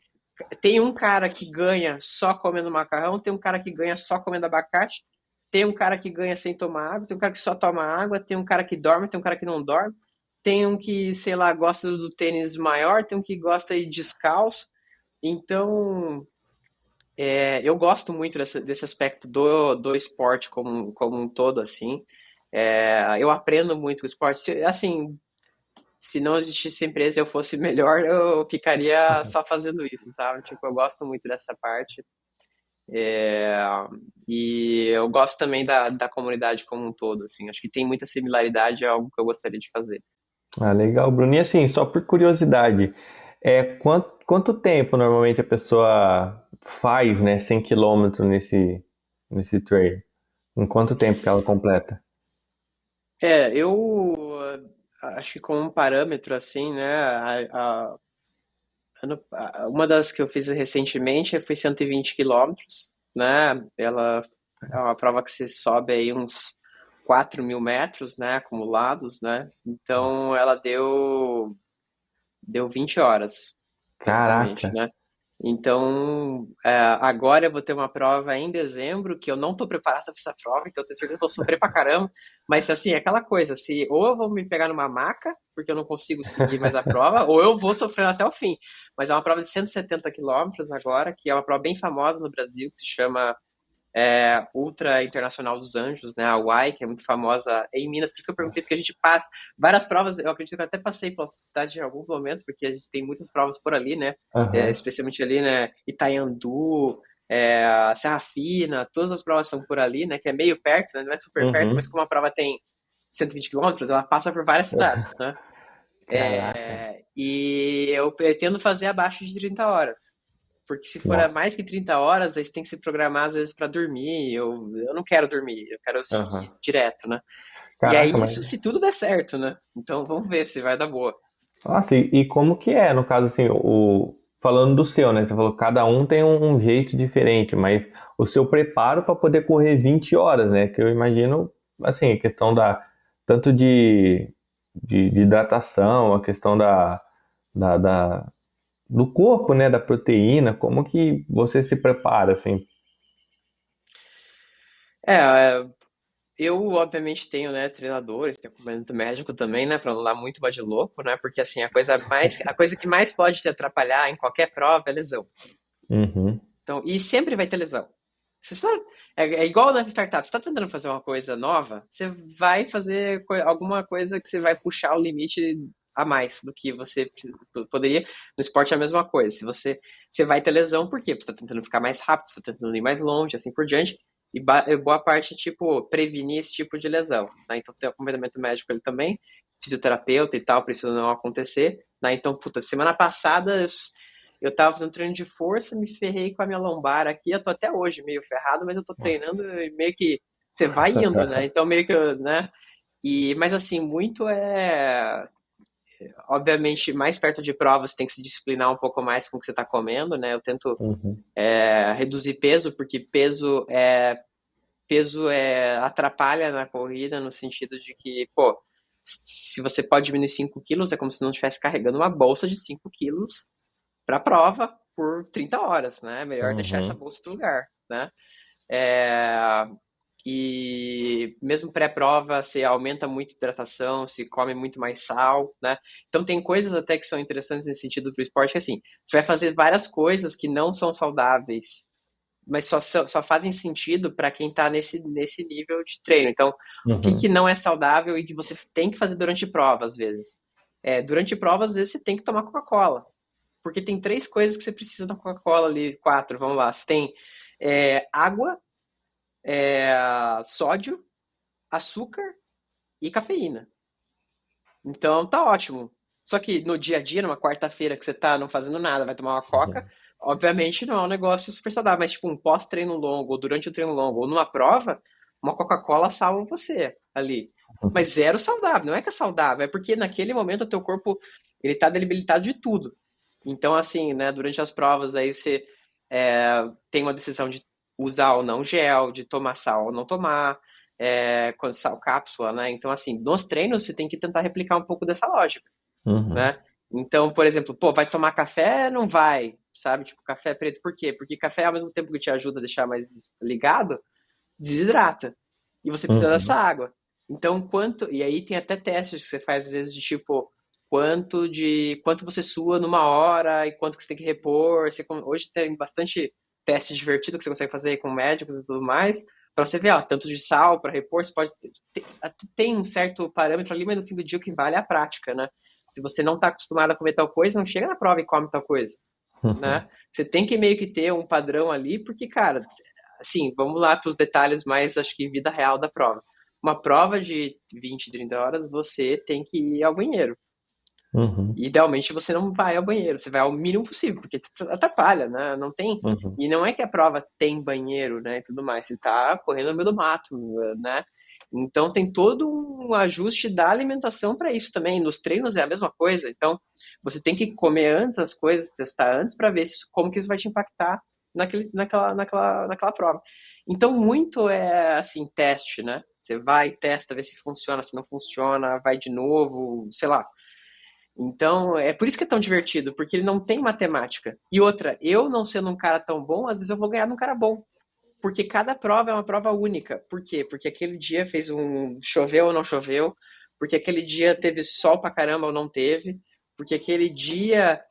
tem um cara que ganha só comendo macarrão, tem um cara que ganha só comendo abacate, tem um cara que ganha sem tomar água, tem um cara que só toma água, tem um cara que dorme, tem um cara que não dorme, tem um que, sei lá, gosta do tênis maior, tem um que gosta de descalço. Então, eu gosto muito desse aspecto do esporte como um todo, assim. Eu aprendo muito com o esporte. Assim, se não existisse empresa e eu fosse melhor, eu ficaria só fazendo isso, sabe? Tipo, eu gosto muito dessa parte. É, e eu gosto também da comunidade como um todo, assim. Acho que tem muita similaridade, é algo que eu gostaria de fazer. Ah, legal, Bruno. E assim, só por curiosidade, quanto tempo normalmente a pessoa faz, né, 100 quilômetros nesse trail? Em quanto tempo que ela completa? Eu acho que como um parâmetro, assim, né? Uma das que eu fiz recentemente foi 120 quilômetros, né? Ela é uma prova que você sobe aí uns 4.000 metros, né? Acumulados, né? Então Nossa. ela deu 20 horas, basicamente, Caraca. né? Então, agora eu vou ter uma prova em dezembro, que eu não tô preparado para essa prova, então eu tenho certeza que eu vou sofrer pra caramba. Mas, assim, é aquela coisa, se ou eu vou me pegar numa maca, porque eu não consigo seguir mais a prova, ou eu vou sofrer até o fim. Mas é uma prova de 170 quilômetros agora, que é uma prova bem famosa no Brasil, que se chama Ultra Internacional dos Anjos, né, a UAI, que é muito famosa em Minas. Por isso que eu perguntei, porque a Nossa. gente passa várias provas, eu acredito que eu até passei pela cidade em alguns momentos, porque a gente tem muitas provas por ali, né, Aham. especialmente ali, né, Itaiandu, Serra Fina, todas as provas são por ali, né, que é meio perto, né, não é super perto, mas Uhum. como a prova tem 120 quilômetros, ela passa por várias cidades, né, Caraca. e eu pretendo fazer abaixo de 30 horas. Porque se for a mais Nossa. que 30 horas, aí você tem que se programar às vezes para dormir. Eu não quero dormir, eu quero seguir Aham. direto, né? E Caraca, aí, mas. isso se tudo der certo, né? Então vamos ver se vai dar boa. Nossa, e como que é, no caso, assim, falando do seu, né? Você falou que cada um tem um jeito diferente, mas o seu preparo para poder correr 20 horas, né? Que eu imagino, assim, a questão tanto de hidratação, a questão da, da- do corpo, né? Da proteína, como que você se prepara, assim? É, eu obviamente tenho, né, treinadores, tenho acompanhamento médico também, né, para não dar muito de louco, né? Porque assim, a coisa que mais pode te atrapalhar em qualquer prova é lesão. Uhum. Então, e sempre vai ter lesão. Se você tá- é igual na startup, você está tentando fazer uma coisa nova, você vai fazer alguma coisa que você vai puxar o limite a mais do que você poderia. No esporte é a mesma coisa. Se você vai ter lesão, por quê? Porque você está tentando ficar mais rápido, você está tentando ir mais longe, assim por diante. E boa parte, tipo, prevenir esse tipo de lesão, né? Então, tem acompanhamento médico ele também, fisioterapeuta e tal, para isso não acontecer, né? Então, puta, semana passada eu tava fazendo treino de força, me ferrei com a minha lombar aqui. Eu tô até hoje meio ferrado, mas eu tô treinando Nossa. e meio que você vai indo, né? Então meio que, né? Mas assim, muito obviamente, mais perto de provas, você tem que se disciplinar um pouco mais com o que você tá comendo, né? Eu tento Uhum. reduzir peso, porque peso atrapalha na corrida, no sentido de que, pô, se você pode diminuir 5 quilos, é como se não estivesse carregando uma bolsa de 5 quilos para a prova por 30 horas, né? É melhor deixar essa Uhum. bolsa em outro lugar, né? É, e mesmo pré-prova, você aumenta muito a hidratação, se come muito mais sal, né? Então tem coisas até que são interessantes nesse sentido pro esporte, que assim, você vai fazer várias coisas que não são saudáveis, mas só fazem sentido para quem está nesse nível de treino. Então, o que, Uhum. que não é saudável e que você tem que fazer durante prova, às vezes? Durante prova, às vezes, você tem que tomar Coca-Cola. Porque tem três coisas que você precisa da Coca-Cola ali, quatro, vamos lá. Você tem água, sódio, açúcar e cafeína. Então tá ótimo. Só que no dia a dia, numa quarta-feira que você tá não fazendo nada, vai tomar uma Coca, obviamente não é um negócio super saudável, mas tipo um pós-treino longo, ou durante o treino longo, ou numa prova, uma Coca-Cola salva você ali. Mas zero saudável, não é que é saudável, é porque naquele momento o teu corpo ele tá debilitado de tudo. Então, assim, né, durante as provas, daí você tem uma decisão de usar ou não gel, de tomar sal ou não tomar, quando sal cápsula, né? Então, assim, nos treinos você tem que tentar replicar um pouco dessa lógica, Uhum. né? Então, por exemplo, pô, vai tomar café? Não vai, sabe? Tipo, café preto, por quê? Porque café, ao mesmo tempo que te ajuda a deixar mais ligado, desidrata. E você precisa dessa Uhum. água. Então, e aí tem até testes que você faz às vezes de tipo quanto você sua numa hora e quanto que você tem que repor. Hoje tem bastante teste divertido que você consegue fazer com médicos e tudo mais, para você ver, ó, tanto de sal para repor, você pode tem um certo parâmetro ali, mas no fim do dia o que vale é a prática, né? Se você não está acostumado a comer tal coisa, não chega na prova e come tal coisa, Uhum. né? Você tem que meio que ter um padrão ali, porque, cara, assim, vamos lá para os detalhes mais, acho que, vida real da prova. Uma prova de 20, 30 horas, você tem que ir ao banheiro. Uhum. Idealmente, você não vai ao banheiro, você vai ao mínimo possível, porque atrapalha, né? Não tem. Uhum. E não é que a prova tem banheiro, né? E tudo mais. Você tá correndo no meio do mato, né? Então tem todo um ajuste da alimentação para isso também. Nos treinos é a mesma coisa. Então você tem que comer antes as coisas, testar antes para ver como que isso vai te impactar naquela prova. Então muito é assim teste, né? Você vai, testa, vê se funciona, se não funciona, vai de novo, sei lá. Então, é por isso que é tão divertido, porque ele não tem matemática. E outra, eu não sendo um cara tão bom, às vezes eu vou ganhar de um cara bom. Porque cada prova é uma prova única. Por quê? Porque aquele dia fez um choveu ou não choveu, porque aquele dia teve sol pra caramba ou não teve, porque aquele dia,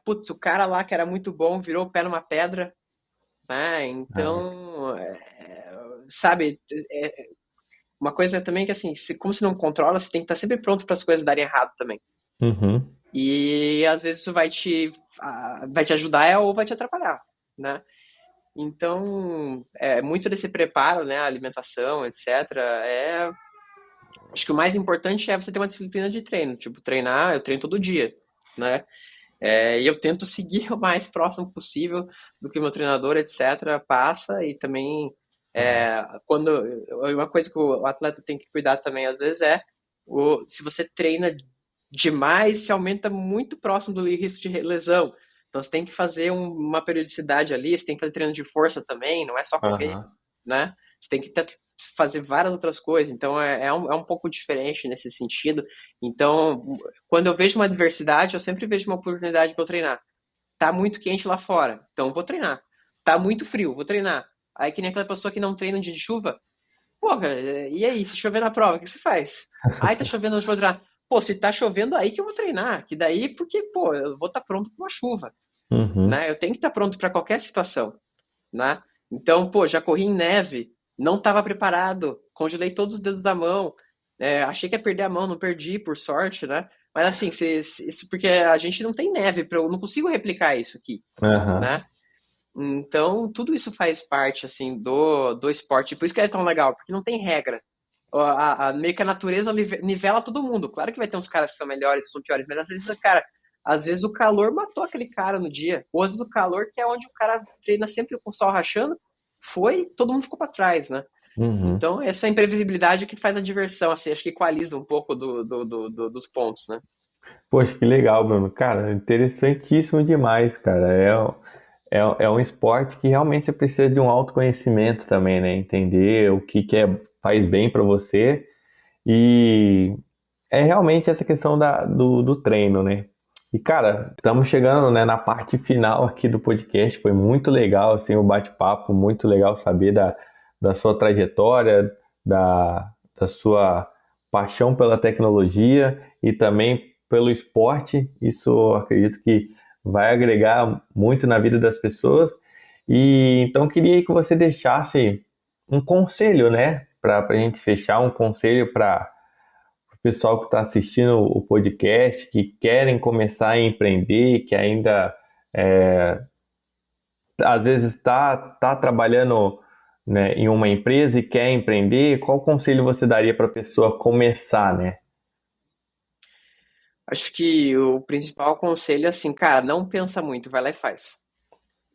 putz, o cara lá que era muito bom virou o pé numa pedra, né? Ah, Então, sabe, uma coisa também que assim, como você não controla, você tem que estar sempre pronto para as coisas darem errado também. uhum. E às vezes isso vai te ajudar ou vai te atrapalhar, né? Então, muito desse preparo, né, a alimentação, etc. Acho que o mais importante é você ter uma disciplina de treino. Tipo, treinar, eu treino todo dia, né? E eu tento seguir o mais próximo possível do que o meu treinador, etc., passa. E também, Ah, quando uma coisa que o atleta tem que cuidar também, às vezes, se você treina demais, se aumenta muito próximo do risco de lesão. Então, você tem que fazer uma periodicidade ali, você tem que fazer treino de força também, não é só correr, aham. né? Você tem que fazer várias outras coisas. Então, é um pouco diferente nesse sentido. Então, quando eu vejo uma adversidade, eu sempre vejo uma oportunidade para eu treinar. Tá muito quente lá fora, então eu vou treinar. Tá muito frio, vou treinar. Aí que nem aquela pessoa que não treina no dia de chuva, porra, e aí, se chover na prova, o que você faz? Aí tá chovendo, eu vou treinar. Pô, se tá chovendo aí que eu vou treinar, que daí, porque, pô, eu vou estar pronto para uma chuva, Uhum. né? Eu tenho que estar pronto para qualquer situação, né? Então, pô, já corri em neve, não estava preparado, congelei todos os dedos da mão, achei que ia perder a mão, não perdi, por sorte, né? Mas assim, isso porque a gente não tem neve, eu não consigo replicar isso aqui, Aham. né? Então, tudo isso faz parte, assim, do esporte. Por isso que é tão legal, porque não tem regra. Meio que a natureza nivela todo mundo. Claro que vai ter uns caras que são melhores, que são piores, mas às vezes, cara, às vezes o calor matou aquele cara no dia. Ou às vezes o calor, que é onde o cara treina sempre com o sol rachando, todo mundo ficou pra trás, né? Uhum. Então, essa imprevisibilidade que faz a diversão, assim, acho que equaliza um pouco dos pontos, né? Poxa, que legal, Bruno. Cara, interessantíssimo demais, cara. É um esporte que realmente você precisa de um autoconhecimento também, né? Entender o que faz bem pra você. E é realmente essa questão do treino, né? E, cara, estamos chegando, né, na parte final aqui do podcast. Foi muito legal, assim, o bate-papo. Muito legal saber da sua trajetória, da sua paixão pela tecnologia e também pelo esporte. Isso eu acredito que vai agregar muito na vida das pessoas. E então queria que você deixasse um conselho, né, para a gente fechar, um conselho para o pessoal que está assistindo o podcast, que querem começar a empreender, que ainda é, às vezes está trabalhando, né, em uma empresa e quer empreender. Qual conselho você daria para a pessoa começar, né? Acho que o principal conselho é assim, cara, não pensa muito, vai lá e faz.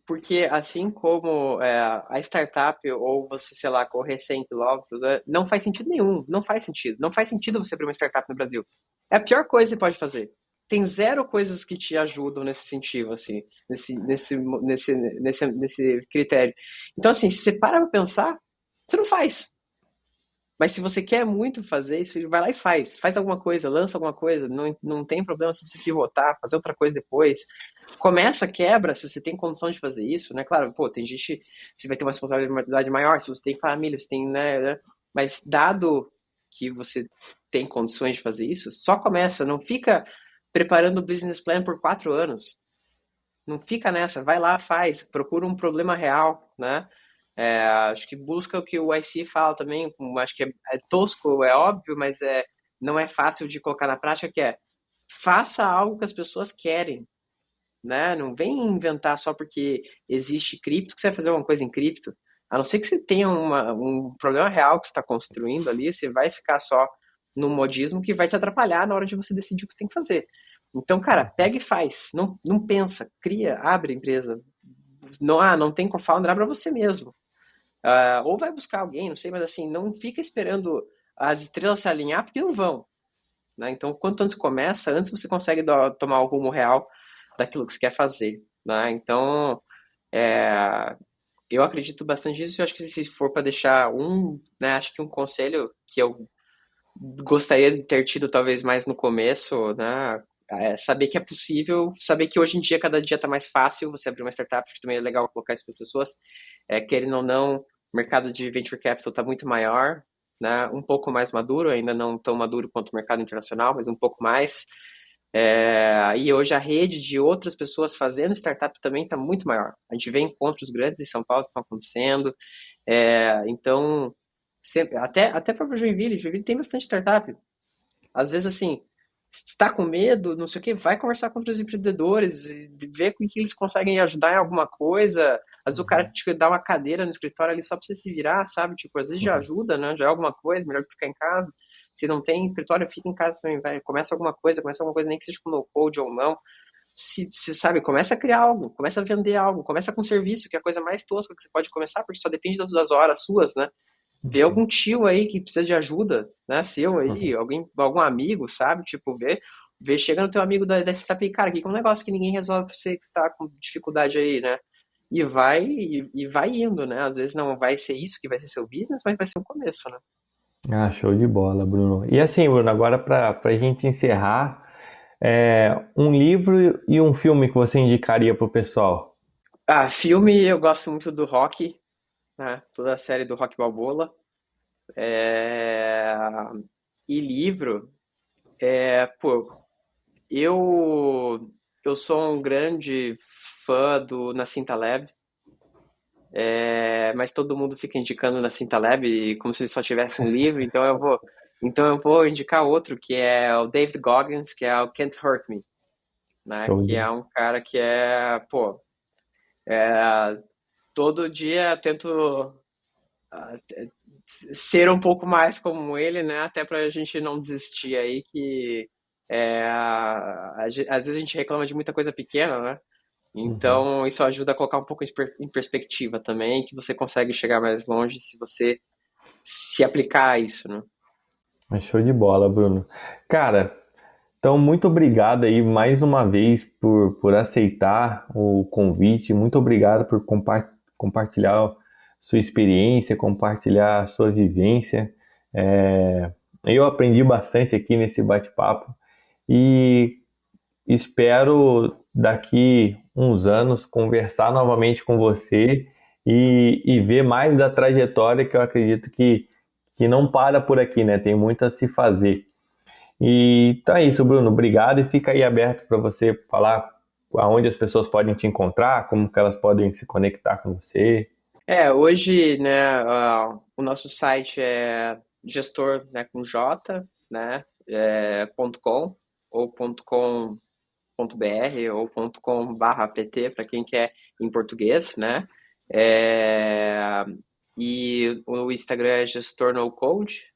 Porque assim como a startup ou você, sei lá, correr 100 quilômetros, não faz sentido nenhum. Não faz sentido. Não faz sentido você abrir uma startup no Brasil. É a pior coisa que você pode fazer. Tem zero coisas que te ajudam nesse sentido, assim, nesse critério. Então, assim, se você para pra pensar, você não faz. Mas se você quer muito fazer isso, vai lá e faz. Faz alguma coisa, lança alguma coisa. Não tem problema se você pivotar, fazer outra coisa depois. Começa, quebra, se você tem condição de fazer isso, né? Claro, pô, tem gente, você vai ter uma responsabilidade maior, se você tem família, você tem, né? Mas dado que você tem condições de fazer isso, só começa. Não fica preparando o business plan por 4 anos. Não fica nessa, vai lá, faz, procura um problema real, né? Acho que busca o que o IC fala também, acho que é tosco, é óbvio, mas não é fácil de colocar na prática, que faça algo que as pessoas querem, né? Não vem inventar só porque existe cripto que você vai fazer alguma coisa em cripto. A não ser que você tenha um problema real que você está construindo ali, você vai ficar só no modismo que vai te atrapalhar na hora de você decidir o que você tem que fazer. Então, cara, pega e faz. Não pensa, cria, abre a empresa. Não tem co-founder, abre pra você mesmo. Ou vai buscar alguém, não sei, mas assim, não fica esperando as estrelas se alinhar, porque não vão. Né? Então, quanto antes começa, antes você consegue tomar o rumo real daquilo que você quer fazer. Né? Então, é, eu acredito bastante nisso. Eu acho que se for para deixar né, acho que um conselho que eu gostaria de ter tido talvez mais no começo, né? Saber que é possível, saber que hoje em dia cada dia está mais fácil você abrir uma startup, acho que também é legal colocar isso para as pessoas. Querendo ou não, o mercado de venture capital está muito maior, né? Um pouco mais maduro, ainda não tão maduro quanto o mercado internacional, mas um pouco mais. E hoje a rede de outras pessoas fazendo startup também está muito maior. A gente vê encontros grandes em São Paulo que estão acontecendo. Então, sempre, até para Joinville tem bastante startup. Às vezes, assim, se está com medo, não sei o quê, vai conversar com outros empreendedores e ver com que eles conseguem ajudar em alguma coisa. Às vezes o cara Uhum, te dá uma cadeira no escritório ali só para você se virar, sabe? Tipo, às vezes já uhum. ajuda, né? Já é alguma coisa, melhor que ficar em casa. Se não tem escritório, fica em casa também, vai. Começa alguma coisa, nem que seja com no code ou não. Se sabe, começa a criar algo, começa a vender algo, começa com serviço, que é a coisa mais tosca que você pode começar, porque só depende das horas suas, né? Vê algum tio aí que precisa de ajuda, né? Seu aí, algum amigo, sabe? Tipo, chega no teu amigo da startup e, cara, aqui é um negócio que ninguém resolve pra você que está com dificuldade aí, né? E vai indo, né? Às vezes não vai ser isso que vai ser seu business, mas vai ser o começo, né? Ah, show de bola, Bruno. E assim, Bruno, agora para a gente encerrar, um livro e um filme que você indicaria pro pessoal? Ah, filme, eu gosto muito do Rock, né? Toda a série do Rock Balboa. É... E livro, pô, eu, eu sou um grande fã do Nassim Taleb, mas todo mundo fica indicando Nassim Taleb como se ele só tivesse um livro, então eu vou indicar outro que é o David Goggins, que é o Can't Hurt Me, né? Show Que de... é um cara que pô, todo dia tento ser um pouco mais como ele, né? Até pra gente não desistir aí, que às vezes a gente reclama de muita coisa pequena, né? Uhum. Então isso ajuda a colocar um pouco em perspectiva também, que você consegue chegar mais longe se você se aplicar a isso, né? Mas show de bola, Bruno. Cara, então muito obrigado aí mais uma vez por aceitar o convite. Muito obrigado por compartilhar sua experiência, compartilhar a sua vivência. É, eu aprendi bastante aqui nesse bate-papo e espero daqui uns anos conversar novamente com você e ver mais da trajetória que eu acredito que não para por aqui, né? Tem muito a se fazer. E então é isso, Bruno. Obrigado e fica aí aberto para você falar aonde as pessoas podem te encontrar, como que elas podem se conectar com você. Hoje, né, o nosso site é gestor, né, com J, né, .com ou .com.br ou .com/pt para quem quer em português, né? É, e o Instagram é gestor no code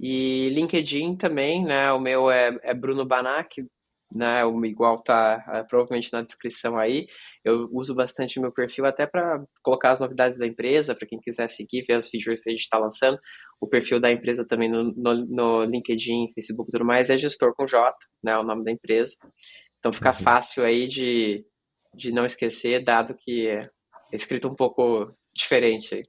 e LinkedIn também, né? O meu é Bruno Banac, né? Igual tá provavelmente na descrição aí. Eu uso bastante o meu perfil até para colocar as novidades da empresa, para quem quiser seguir, ver as features que a gente está lançando. O perfil da empresa também no LinkedIn, Facebook e tudo mais é gestor com J, né? O nome da empresa. Então fica Uhum. fácil aí de não esquecer, dado que é escrito um pouco diferente aí.